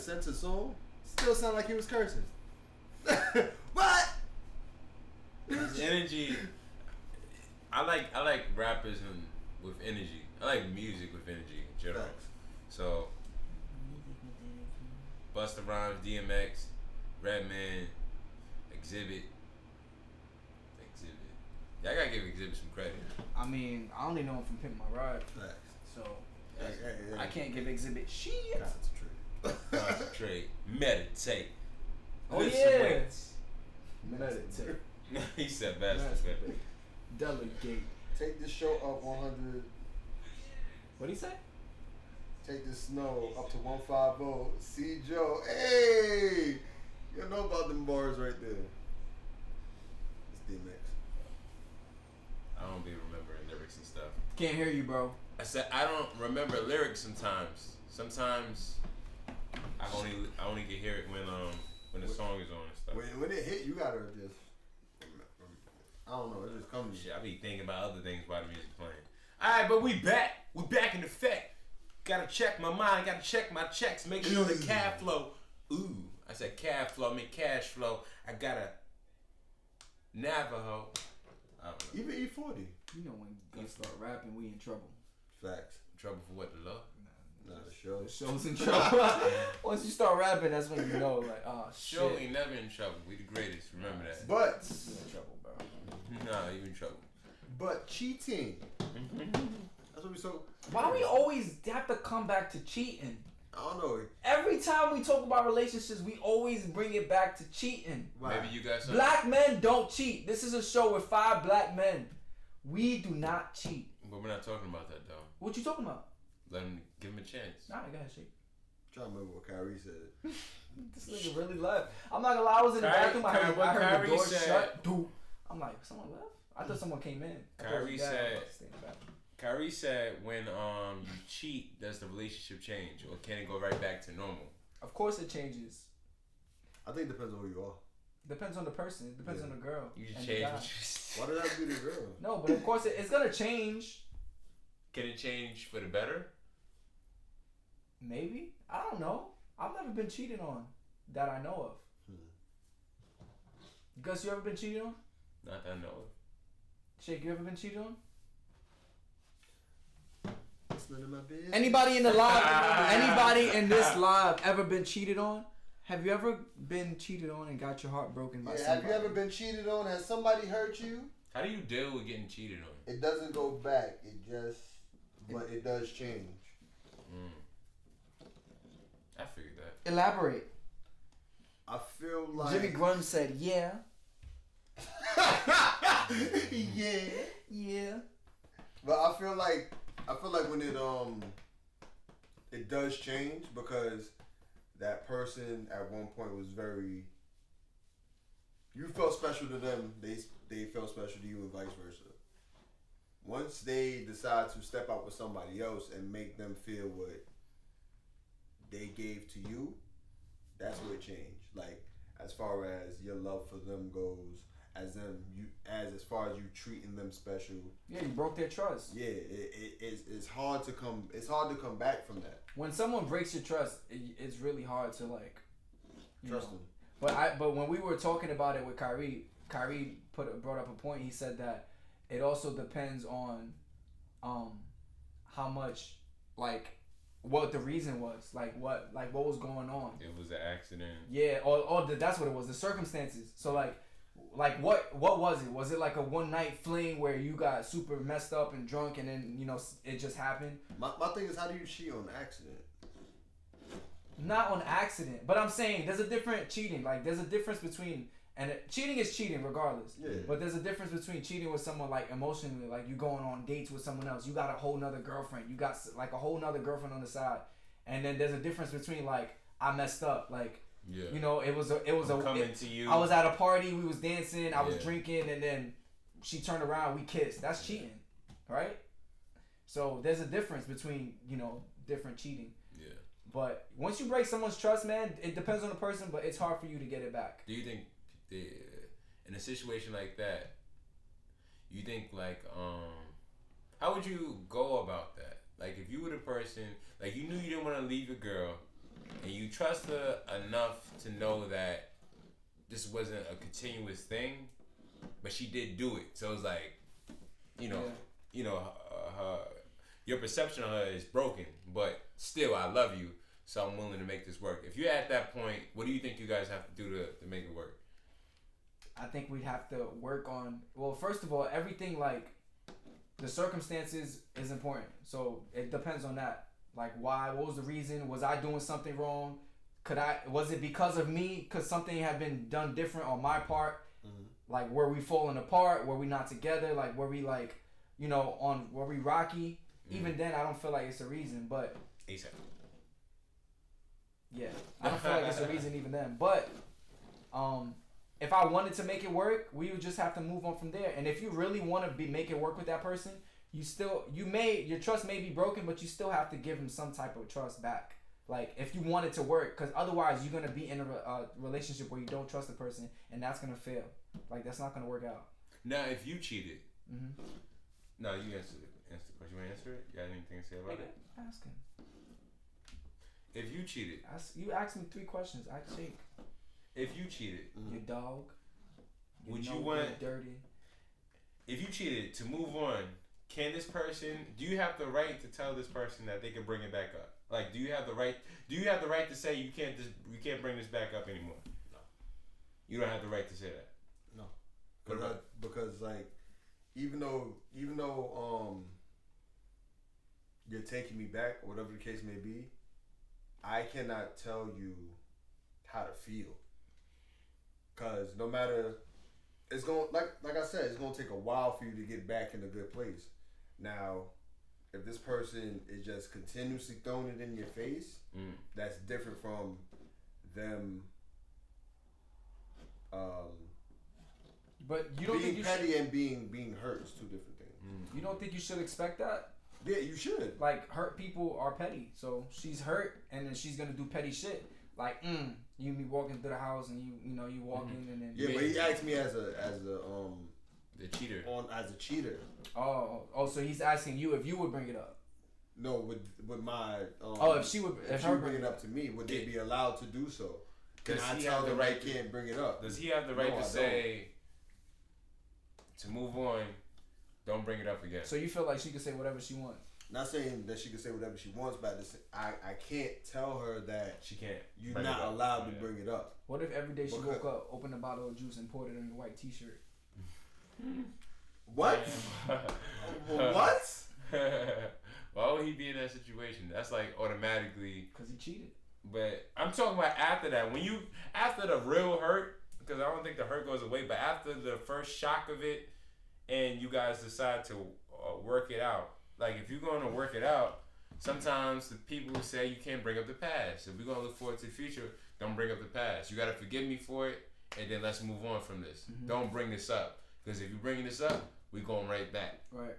sent a song, still sound like he was cursing. What? His energy. I like rappers with energy. I like music with energy in general. Facts. So, Busta Rhymes, DMX, Redman, Exhibit. Yeah, I gotta give Exhibit some credit. I mean, I only know him from Pimp My Ride, Facts. so Hey. I can't give Exhibit shit. Concentrate. Concentrate, meditate. Oh lift yeah. some weights. Meditate. He said best. Delegate. Take this show up 100. What'd he say? Take this snow up to 150. See Joe. Hey! You know about them bars right there. It's DMX. I don't be remembering lyrics and stuff. Can't hear you, bro. I said I don't remember lyrics sometimes. Sometimes I only can hear it when the song is on and stuff. When it hit, you gotta just. I don't know. It just comes. Shit, I be thinking about other things while the music playing. All right, but we back. We back in effect. Gotta check my mind. Gotta check my checks. Make sure the cash flow. Ooh, I said cash flow. I mean cash flow. I got a Navajo. I don't know. Even E40. You know when guys start rapping, we in trouble. Facts. Trouble for what? The love? Nah, the show. The show's in trouble. Once you start rapping, that's when you know, like, oh shit. Show ain't never in trouble. We the greatest. Remember that. But. You in trouble, bro. Nah, you in trouble. But cheating. That's what we so. Why we always have to come back to cheating? I don't know. Every time we talk about relationships, we always bring it back to cheating. Why? Maybe you got something. Black men don't cheat. This is a show with 5 black men. We do not cheat. But we're not talking about that though. What you talking about? Let him give him a chance. Nah, go ahead, shake. I'm trying to remember what Kyrie said. This nigga really left. I'm not gonna lie, I was in the bathroom. I heard the door shut. Dude. I'm like, someone left? I thought someone came in. Kyrie said when you cheat, does the relationship change or can it go right back to normal? Of course it changes. I think it depends on who you are. Depends on the person. It depends on the girl. You and change the guy. what you Why did that be the girl? No, but of course it's gonna change. Can it change for the better? Maybe. I don't know. I've never been cheated on that I know of. Gus, you ever been cheated on? Not that I know of. Shake, you ever been cheated on? It's none of my business. Anybody in the live? Anybody in this live ever been cheated on? Have you ever been cheated on and got your heart broken by somebody? Have you ever been cheated on? Has somebody hurt you? How do you deal with getting cheated on? It doesn't go back. But it does change. I figured that. Elaborate. I feel like Jimmy Grunge said, yeah. yeah. Yeah. But I feel like when it does change because that person at one point was very. You felt special to them. They felt special to you, and vice versa. Once they decide to step out with somebody else and make them feel what they gave to you, that's where it changed. Like as far as your love for them goes, as far as you treating them special. Yeah, you broke their trust. Yeah, it's hard to come. It's hard to come back from that. When someone breaks your trust, it's really hard to like Trust them. But when we were talking about it with Kyrie brought up a point. He said that it also depends on how much like what the reason was, what was going on. It was an accident. Yeah, that's what it was. The circumstances. So like what was it? Was it like a one night fling where you got super messed up and drunk and then it just happened? My thing is, how do you cheat on accident? Not on accident, but I'm saying there's a different cheating. Like there's a difference between cheating is cheating regardless. Yeah. But there's a difference between cheating with someone like emotionally, like you going on dates with someone else. You got a whole nother girlfriend. You got like a whole nother girlfriend on the side, and then there's a difference between like I messed up, like. Yeah. It was to you. I was at a party, we was dancing, I was drinking, and then she turned around, we kissed. That's cheating, right? So there's a difference between different cheating. Yeah. But once you break someone's trust, man, it depends on the person, but it's hard for you to get it back. Do you think in a situation like that, you think like how would you go about that? Like if you were the person, like you knew you didn't want to leave your girl, and you trust her enough to know that this wasn't a continuous thing, but she did do it. So it's like, your perception of her is broken, but still, I love you, so I'm willing to make this work. If you're at that point, what do you think you guys have to do to make it work? I think we'd have to work on, well, first of all, everything like the circumstances is important. So it depends on that. Like why, what was the reason? Was I doing something wrong? Was it because of me? Because something had been done different on my part? Mm-hmm. Like were we falling apart? Were we not together? Like were we like, were we rocky? Mm-hmm. Even then, I don't feel like it's a reason, but. ASAP. Yeah, I don't feel like it's a reason even then. But, if I wanted to make it work, we would just have to move on from there. And if you really want to make it work with that person, your trust may be broken, but you still have to give him some type of trust back. Like if you want it to work, because otherwise you're gonna be in a relationship where you don't trust the person, and that's gonna fail. Like that's not gonna work out. Now, if you cheated, mm-hmm. No, you answer the question. You want to answer it? You got anything to say about it? Ask him. If you cheated, you asked me 3 questions. I think. If you cheated, your dog. Would you want dirty? If you cheated, to move on, can this person? Do you have the right to tell this person that they can bring it back up? Like, do you have the right? Do you have the right to say you can't bring this back up anymore? No. You don't have the right to say that. No. Because like, even though you're taking me back, or whatever the case may be, I cannot tell you how to feel. Cause no matter, it's going like I said, it's gonna take a while for you to get back in a good place. Now, if this person is just continuously throwing it in your face, that's different from them. But you don't think you petty and being hurt is 2 different things. You don't think you should expect that? Yeah, you should. Like hurt people are petty, so she's hurt, and then she's gonna do petty shit. Like, you be walking through the house, and you walk in, and then but he asked me as a the cheater as a cheater. Oh, so he's asking you if you would bring it up. No, with my if she would bring it up to me, would they be allowed to do so? Can I tell them they can't bring it up? Does he have the right to say to move on? Don't bring it up again. So you feel like she can say whatever she wants? Not saying that she can say whatever she wants, but I can't tell her that she can't. You're not allowed to bring it up. What if every day she woke up, opened a bottle of juice, and poured it in a white T-shirt? What? What? Why would he be in that situation? That's like automatically because he cheated. But I'm talking about after that. After the real hurt, because I don't think the hurt goes away, but after the first shock of it, and you guys decide to work it out. Like if you're going to work it out, sometimes the people who say you can't bring up the past. If we're going to look forward to the future, don't bring up the past. You got to forgive me for it, and then let's move on from this. Mm-hmm. Don't bring this up, because if you're bringing this up, we're going right back. Right.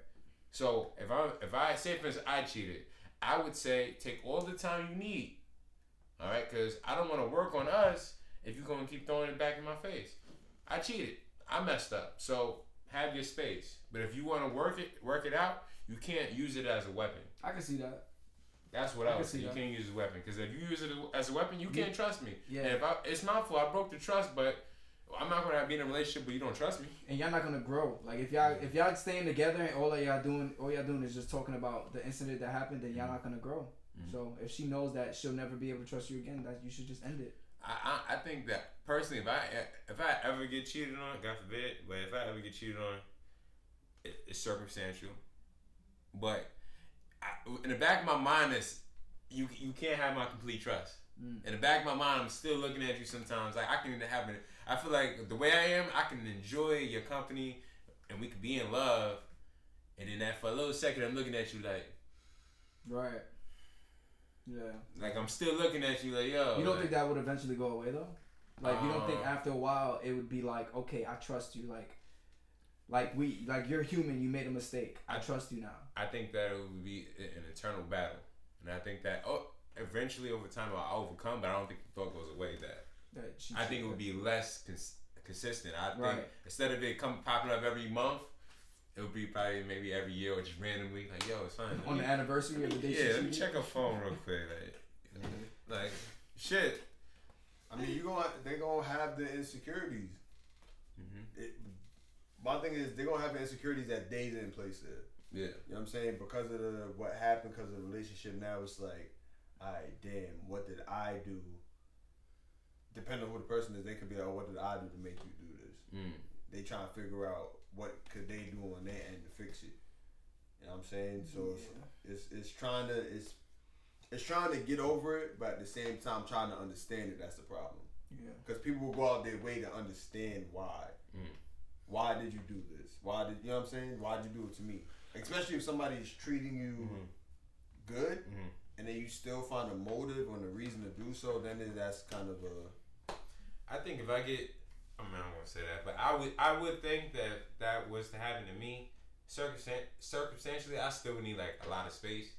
So if I say, for instance, I cheated, I would say take all the time you need. All right, because I don't want to work on us if you're going to keep throwing it back in my face. I cheated. I messed up. So have your space. But if you want to work it out, you can't use it as a weapon. I can see that. That's what I would say. You can't use it as a weapon. Because if you use it as a weapon, you can't trust me. Yeah. And it's my fault. I broke the trust, but I'm not going to be in a relationship where you don't trust me. And y'all not going to grow. Like if y'all staying together and all y'all doing is just talking about the incident that happened, then y'all not going to grow. Mm-hmm. So if she knows that she'll never be able to trust you again, that you should just end it. I think that personally, if I ever get cheated on, God forbid, but if I ever get cheated on, it's circumstantial. But in the back of my mind, is you can't have my complete trust. In the back of my mind, I'm still looking at you sometimes. Like I can have it. I feel like the way I am, I can enjoy your company, and we can be in love. And then for a little second, I'm looking at you like, right. Yeah. Like I'm still looking at you like, yo. You don't think that would eventually go away though? Like you don't think after a while it would be like, okay, I trust you. Like you're human. You made a mistake. I trust you now. I think that it would be an eternal battle, and I think that eventually over time I'll overcome. But I don't think the thought goes away. I think it would be less consistent. I think instead of it popping up every month, it would be probably maybe every year or just randomly like, yo, it's fine. On the anniversary of the day. Yeah, let me check her phone real quick. Like Shit. I mean, they gonna have the insecurities. My thing is, they gonna have the insecurities that they didn't place there. Yeah. You know what I'm saying? Because of what happened, because of the relationship, now it's like, alright, damn, what did I do? Depending on who the person is, they could be like, oh, what did I do to make you do this? They trying to figure out what could they do on their end to fix it. You know what I'm saying? So it's trying to get over it, but at the same time trying to understand it. That's the problem. Yeah. Because people will go out their way to understand why. Why did you do this? You know what I'm saying? Why did you do it to me? Especially if somebody's treating you good, and then you still find a motive and a reason to do so, then that's kind of a. I think if I get, I mean, I don't want to say that, but I would think that was to happen to me. Circumstantially, I still would need like a lot of space.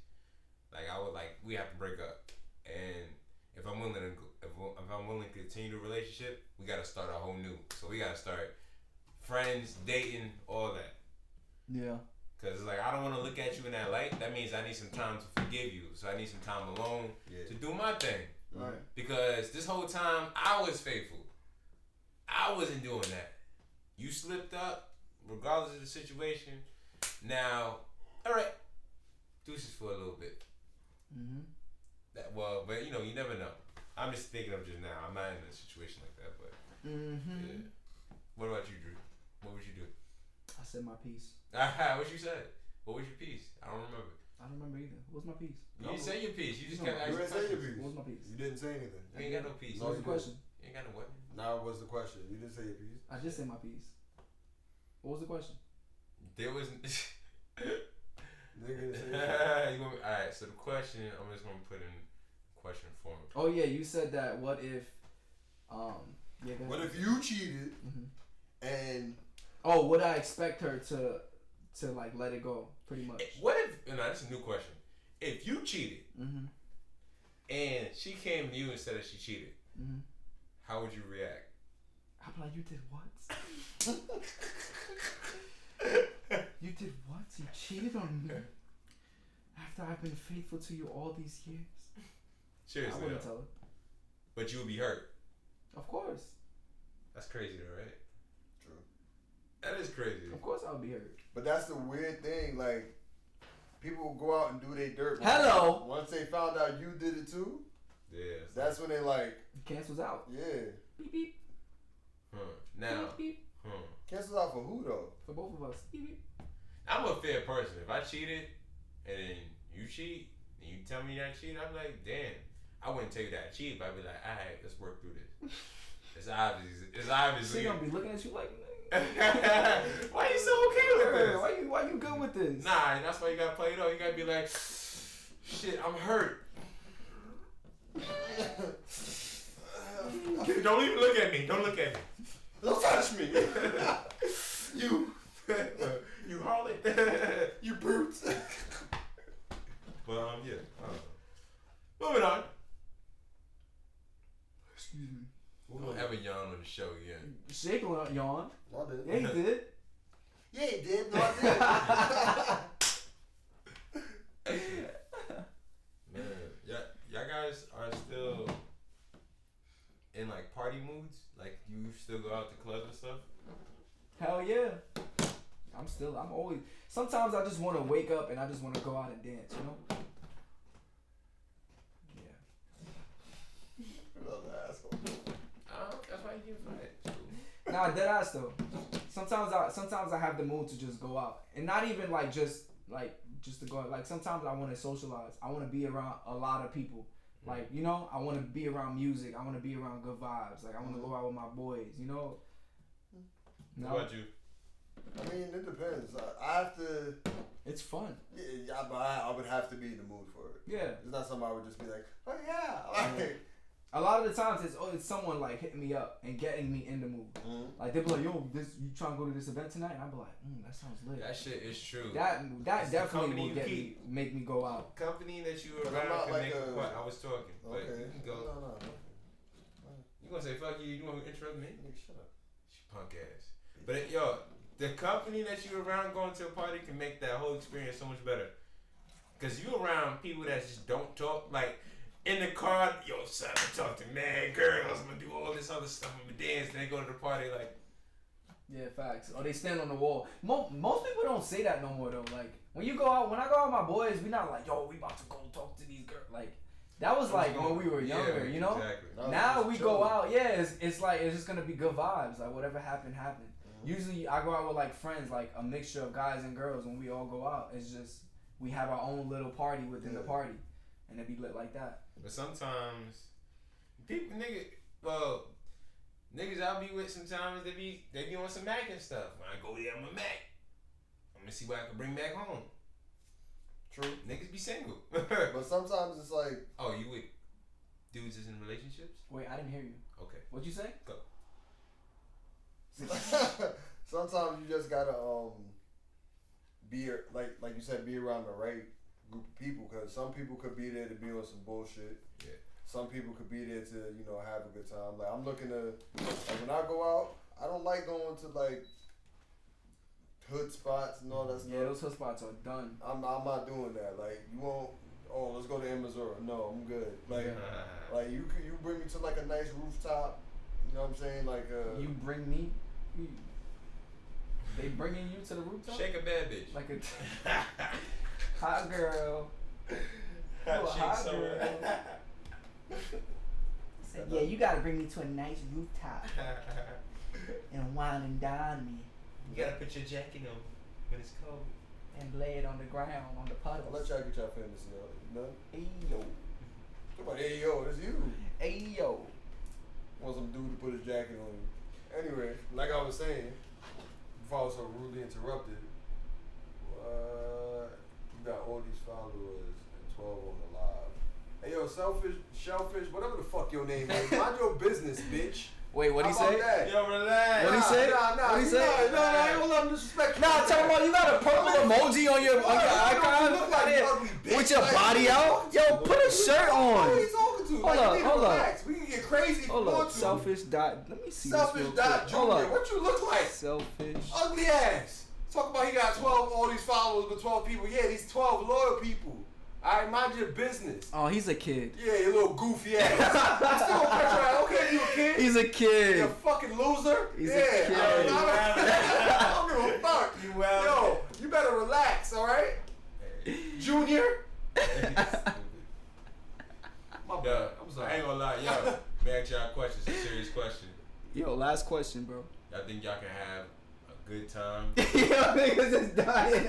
Like I would we have to break up, and if I'm willing to continue the relationship, we got to start a whole new. So we got to start friends, dating, all that. Yeah. Cause it's like I don't want to look at you in that light. That means I need some time to forgive you. So I need some time alone to do my thing. Right. Because this whole time I was faithful. I wasn't doing that. You slipped up, regardless of the situation. Now, all right, deuces for a little bit. But you never know. I'm just thinking of just now. I'm not in a situation like that, but yeah. What about you, Drew? What would you do? I said my piece. What you said? What was your piece? I don't remember. I don't remember either. What was my piece? You didn't say your piece. You just kept asking questions. What was my piece? You didn't say anything. You ain't got no piece. What was the question? You ain't got no what? Now what's the question? You didn't say your piece. I just said my piece. What was the question? There was. Nigga didn't say Alright, so the question, I'm just gonna put in question form. Oh yeah, you said that. What if? What if you cheated and? Oh, would I expect her to like let it go? Pretty much. What if? No, that's a new question. If you cheated, and she came to you and said that she cheated, how would you react? I'd be like, you did what? You did what? You cheated on me after I've been faithful to you all these years. Seriously, I wouldn't tell her. But you would be hurt. Of course. That's crazy, though, right? True. That is crazy. Of course, I would be hurt. But that's the weird thing. Like, people will go out and do their dirt. Hello. Once they found out you did it too. Yeah. That's when they like. Cancels out. Yeah. Beep beep. Now. Beep beep. Cancels out for who though? For both of us. Beep beep. I'm a fair person. If I cheated and then you cheat and you tell me I cheated, I'm like, damn. I wouldn't tell you that I cheated, but I'd be like, all right, let's work through this. It's obviously. She gonna be looking at you like. Why you so okay with this? Why you good with this? Nah, and that's why you gotta play it out. You gotta be like, shit, I'm hurt. Don't even look at me. Don't look at me. Don't touch me. You harlot. You brute. But yeah. Moving on. Excuse me. We don't have a yawn on the show again. Shake yawn. I did. Yeah, he did. Yeah, he did. No, I did. Man, y'all guys are still in like party moods? Like you still go out to clubs and stuff? Hell yeah. I'm always. Sometimes I just want to wake up and I just want to go out and dance, you know? Yeah. That's why you get fired. Nah, dead ass though. Sometimes I have the mood to just go out. And not even like just to go out. Like sometimes I want to socialize. I want to be around a lot of people. Like, you know, I want to be around music. I want to be around good vibes. Like I want to go out with my boys, you know? No? What about you? I mean, it depends. I have to. It's fun. Yeah, but I would have to be in the mood for it. Yeah. It's not something I would just be like, oh yeah. Like, a lot of the times it's someone like hitting me up and getting me in the mood. Like they be like, yo, you trying to go to this event tonight? And I be like, that sounds lit. That shit is true. That definitely will make me go out. Company that you around can make what I was talking. But okay. You can go. No. You gonna say fuck you? You want to interrupt me? Shut up. You punk ass. But the company that you around going to a party can make that whole experience so much better. Cause you around people that just don't talk. Like in the car, yo, son, I talk to mad girls. I'm gonna do all this other stuff. I'm gonna dance. Then they go to the party like. Yeah, facts. Or they stand on the wall. Most people don't say that no more though. Like when I go out with my boys, we not like, yo, we about to go talk to these girls. Like that was like when we were younger, you know. Exactly. Now we go out, it's like it's just gonna be good vibes. Like whatever happened. Usually I go out with like friends, like a mixture of guys and girls. When we all go out, it's just we have our own little party within the party, and it be lit like that. But sometimes niggas I'll be with sometimes they be on some Mac and stuff. When I go there, I'm a Mac. I'm gonna see what I can bring back home. True. Niggas be single. But sometimes it's like. Oh, you with dudes is in relationships? Wait, I didn't hear you. Okay. What'd you say? Go. Sometimes you just gotta be like you said, be around the right group of people, because some people could be there to be on some bullshit. Yeah. Some people could be there to have a good time. Like I'm looking to when I go out, I don't like going to like hood spots and all that stuff. Yeah, those hood spots are done. I'm not doing that. Like you won't. Oh, let's go to Missouri. No, I'm good. Like like you bring me to like a nice rooftop. You know what I'm saying? Like you bring me. They bringing you to the rooftop? Shake a bad bitch. Like a hot girl. Hot girl. Said, yeah, you gotta bring me to a nice rooftop and wine and dine me. You gotta put your jacket on when it's cold. And lay it on the ground, on the puddles. I'll let y'all get y'all fantasy out. None? Ayo. Come on, hey yo, it's you. Ayo. Want some dude to put his jacket on you. Anyway, like I was saying, before I was so rudely interrupted, you got all these followers and 12 on the live. Hey yo, selfish, shellfish, whatever the fuck your name is, mind your business, bitch. Wait, what'd he say? Yo, relax. What'd he say? Nah, What'd he say? No, I ain't gonna let him disrespect you. Nah, tell about you got a purple emoji on your icon. Look like you ugly bitch. With your Like, body out? Yo, put a shirt Who are on. you talking to? Hold up, you need to hold up. relax. We can get crazy if Hold you want up, to. selfish dot. Let me see. Selfish this real dot quick. Hold Junior. up. What you look like? Selfish. Ugly ass. Talk about he got 12, all these followers, but 12 people. Yeah, these 12 loyal people. Alright, mind your business. Oh, he's a kid. Yeah, you little goofy ass. I still don't catch your ass. Okay, you a kid. He's a kid. You a fucking loser. He's yeah, a kid. I don't give a fuck. You well. Yo, you better relax, alright? Junior. My bad. Yo, I'm sorry. I ain't gonna lie, yo. May I ask y'all a question? It's a serious question. Yo, last question, bro. Y'all think y'all can have a good time? Yo, niggas is dying.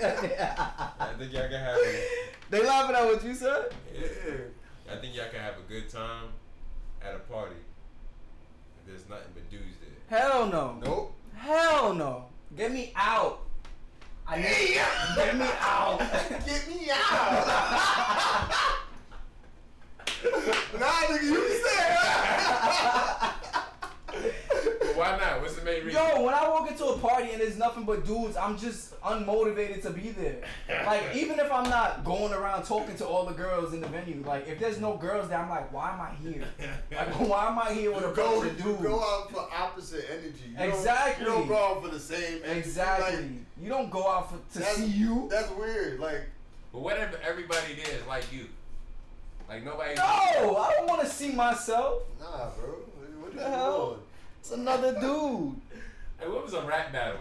I think y'all can have a... They laughing at what you said? Yeah. I think y'all can have a good time at a party if there's nothing but dudes there. Hell no. Nope. Hell no. Get me out. I need get me out. Get me out. Nah, nigga, you can say it. But why not? What's the main reason? Yo, when I walk into a party and there's nothing but dudes, I'm just unmotivated to be there. Like, even if I'm not going around talking to all the girls in the venue, like, if there's no girls there, I'm like, why am I here? Like, why am I here with a bunch of dudes? You go out for opposite energy. Exactly. You don't go out for the same energy. Exactly. Like, You don't go out to see you. That's weird. Like, But what if everybody there is like you? Like nobody... No, I don't want to see myself. nah, bro. What The hell? It's another dude. Hey, what was a rap battle?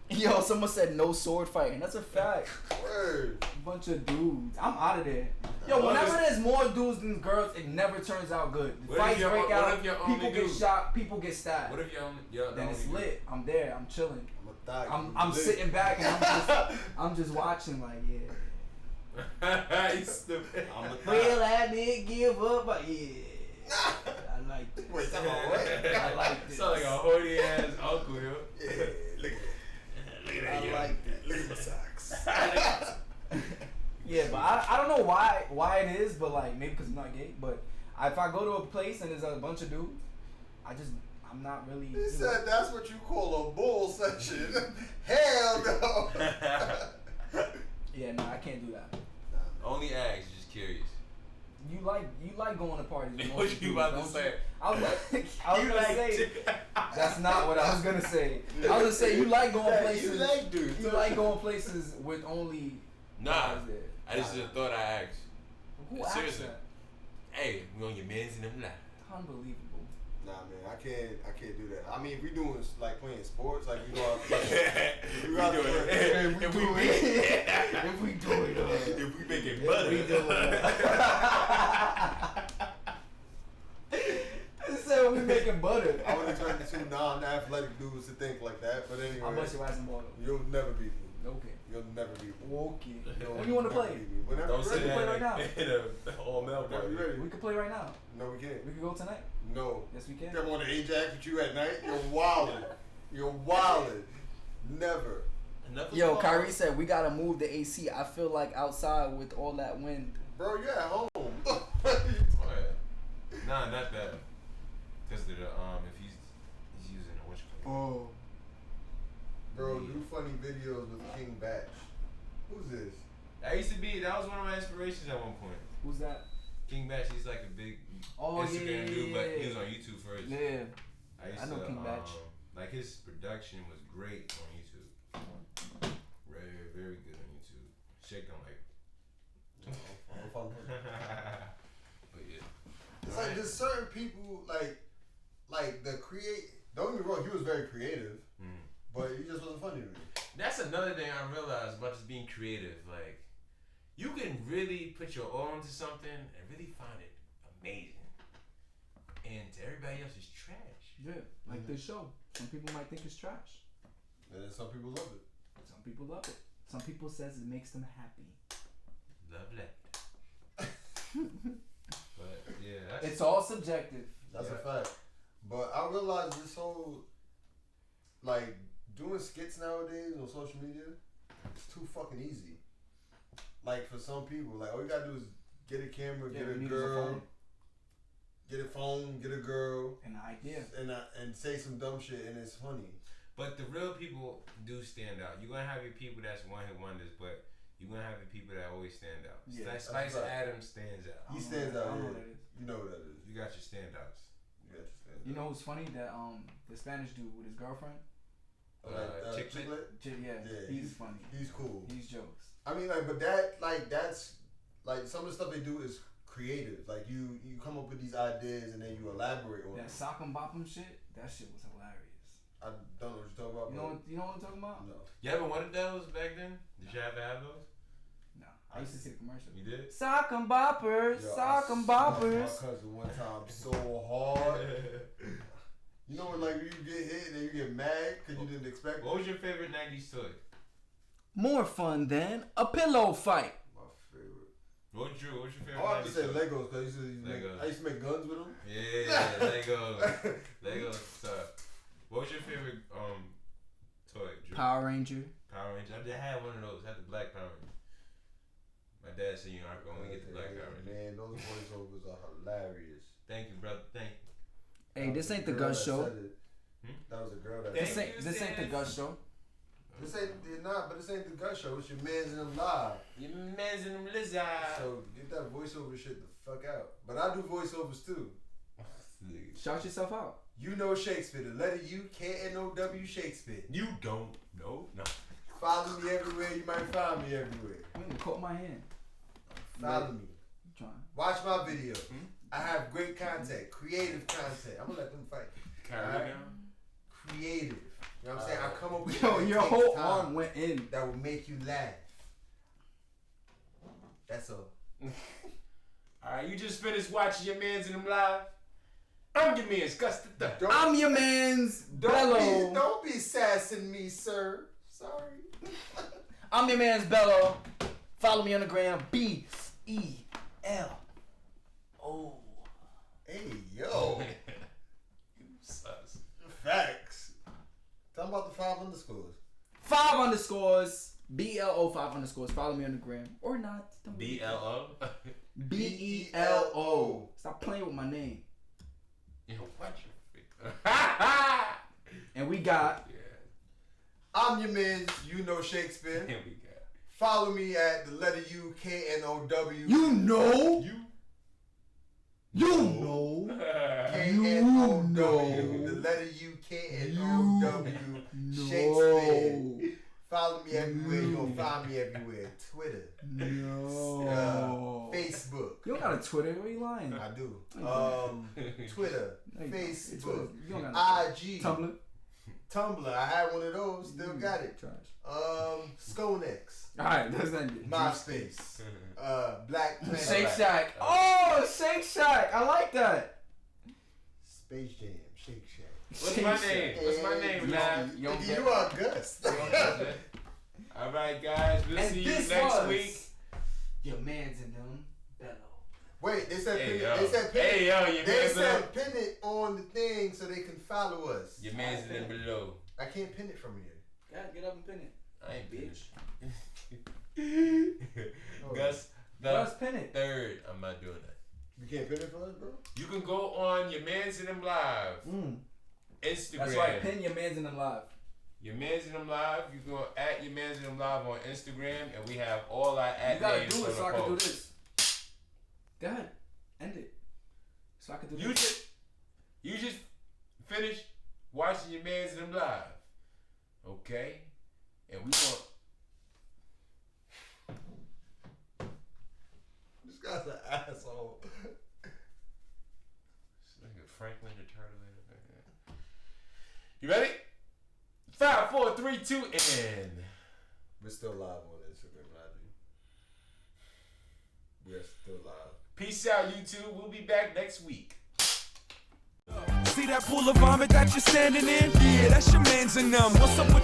Yo, someone said no sword fighting. That's a fact. Word. Bunch of dudes. I'm out of there. Yo, whenever there's more dudes than girls, it never turns out good. What if Fights you're- break what out. if you're only People get dude? shot. People get stabbed. What if you're Then it's lit. I'm there. I'm chilling. I'm lit. sitting back and I'm just watching like yeah. He's stupid. Well, I did give up, but yeah. I like this. Wait, talking about what? I like this. Sound like a hoity ass uncle, yo. Yeah, look at that. I like this. Look at my socks. Yeah, but I don't know why it is, but like maybe because I'm not gay. But if I go to a place and there's a bunch of dudes, I'm not really. He said that's what you call a bull session. Hell no. Yeah, no, I can't do that. Only ask, just curious. You like going to parties. with What most you dudes, about to don't say? you? I was You gonna like say to- that's not what I was gonna say. I was gonna say you like going Yeah, places. you like dudes. You like going places with only Nah, guys there. I just thought I asked. Who asked Seriously. that? Hey, we on your mans in them live. Unbelievable. Nah, man, I can't do that. I mean, if we doing like playing sports, like we go out there, if we making butter, It said we making butter. I would expect the two non-athletic dudes to think like that, but anyway. How much you ass and ball though? You'll never beat me. Okay. You'll never beat me. Okay. When you want to play? Whenever don't you're say ready. that play right now. in a all male Whenever party. you're ready. We can play right now. No, we can't. We can go tonight. No. Yes, we can. I want to Ajax with you at night. You're wildin'. You're wildin'. Never. Yo, Kyrie said we gotta move the AC. I feel like outside with all that wind. Bro, you're at home. Oh, yeah. Nah, not that. Because the if he's using a witch color. Oh. Bro, do funny videos with King Batch. Who's this? That was one of my inspirations at one point. Who's that? King Batch, he's like a big Instagram dude, but he was on YouTube first. Yeah. I know King Batch. Like his production was great on YouTube. Very, very good on YouTube. Shake don't like. But yeah. It's like there's certain people like the create. Don't get me wrong, he was very creative, but he just wasn't funny to me. That's another thing I realized about just being creative. Like, you can really put your all into something and really find it amazing, and to everybody else it's trash. Yeah, like this show. Some people might think it's trash. And then some people love it. Some people love it. Some people says it makes them happy. Love that. But yeah, It's all subjective. That's a fact. But I realized this whole like doing skits nowadays on social media, it's too fucking easy. Like for some people, like all you gotta do is get a camera, get a girl, get a phone, get a girl, an idea, and say some dumb shit, and it's funny. But the real people do stand out. You're gonna have your people that's one hit wonders, but you're gonna have the people that always stand out. Yeah, like Spice Adams stands out. He stands out. I don't know Yeah. what that is. You know what that is. You got your standouts. You know what's funny? That the Spanish dude with his girlfriend. Chick-fil-A? Yeah, he's funny. He's cool. He's jokes. I mean, like, but that's like some of the stuff they do is creative. Like you come up with these ideas and then you elaborate on that it. sock and bop'em shit. That shit was hilarious. I don't know what you're talking about. You know what I'm talking about? No. You ever wanted those back then? Did you ever have those? No, I used to see the commercial. You did? Sock and boppers, Yo, sock and I boppers. smacked my cousin one time so hard. You know when like you get hit and then you get mad because you didn't expect it? What was your favorite 90s toy? More fun than a pillow fight. My favorite. What's your favorite? I have to 90s say toy? Legos because I used to make guns with them. Yeah, Legos. Legos stuff. What was your favorite toy? Drew? Power Ranger. Power Ranger. I had one of those. I had the black Power Ranger. My dad said you aren't going to get the black Power Ranger. Man, those voiceovers are hilarious. Thank you, brother. Thank you. Hey, this ain't the Girl Gus that Show. said it. That was a girl that This said ain't the Gus Show. This ain't the Gus Show. It's your man's in them live. Your man's in them lizard. So get that voiceover shit the fuck out. But I do voiceovers too. Shout yourself out. You know Shakespeare. The letter U, K-N-O-W Shakespeare. You don't know? No. Follow me everywhere. You might find me everywhere. I'm gonna cut my hand. Follow me. I'm trying. Watch my video. I have great content, creative content. I'm gonna let them fight. Carry Creative. You know what I'm saying? I come up with Yo, shit your that whole takes time arm went in. that will make you laugh. That's all. Alright, you just finished watching your man's in them live. I'm your man's Gus the Third. I'm your man's Bello. Don't be sassing me, sir. Sorry. I'm your man's Bello. Follow me on the gram. B-E-L-O. Hey, yo. You sus. Facts. Tell them about the 5 underscores. 5 underscores. B-L-O 5 underscores. Follow me on the gram. Or not. Don't B-L-O? B-E-L-O. Stop playing with my name. You know what? And we got... Yeah. I'm your man's, you know Shakespeare. Here we go. Follow me at the letter U, K-N-O-W. You know. You know. K-N-O-W. The letter U, K-N-O-W. Shakespeare. Follow me everywhere. You're going to find me everywhere. Twitter. No. Facebook. You don't gotta a Twitter. What are you lying? I do. Twitter, No, you don't. Facebook, Twitter. You don't got IG, Tumblr. I had one of those. Still got it. Trash. Skonex, Alright, that's that. MySpace, Black Planet, Shake Shack. Oh, Shake Shack. I like that. Space Jam, Shake Shack. What's my name? What's my name, man? You are Gus. All right, guys. We'll see you next week. Your man's in them. Bello. Wait, they said Hey, pin it. yo. They said pin Hey, it. yo, your They man's in said pin it on the thing so they can follow us. Your man's in below. I can't pin it from here. God, get up and pin it. I ain't bitch. Gus, pin it. Third. I'm not doing that. You can't pin it for us, bro? You can go on your man's in them live. Instagram. That's right. Pin your man's in them live. Your man's in them live. You go at your man's in them live on Instagram, and we have all our ad You gotta names do on it so the I can do post. this. Go ahead. End it. So I can do You this. just finished watching your man's in them live. Okay? And we want. This guy's an asshole. It's like a Franklin the Turtle. You ready? 5, 4, 3, 2, and We're still live on Instagram and IG. We're still live. peace out, YouTube. We'll be back next week. See that pool of vomit that you're standing in? Yeah, that's your man's and them. What's up with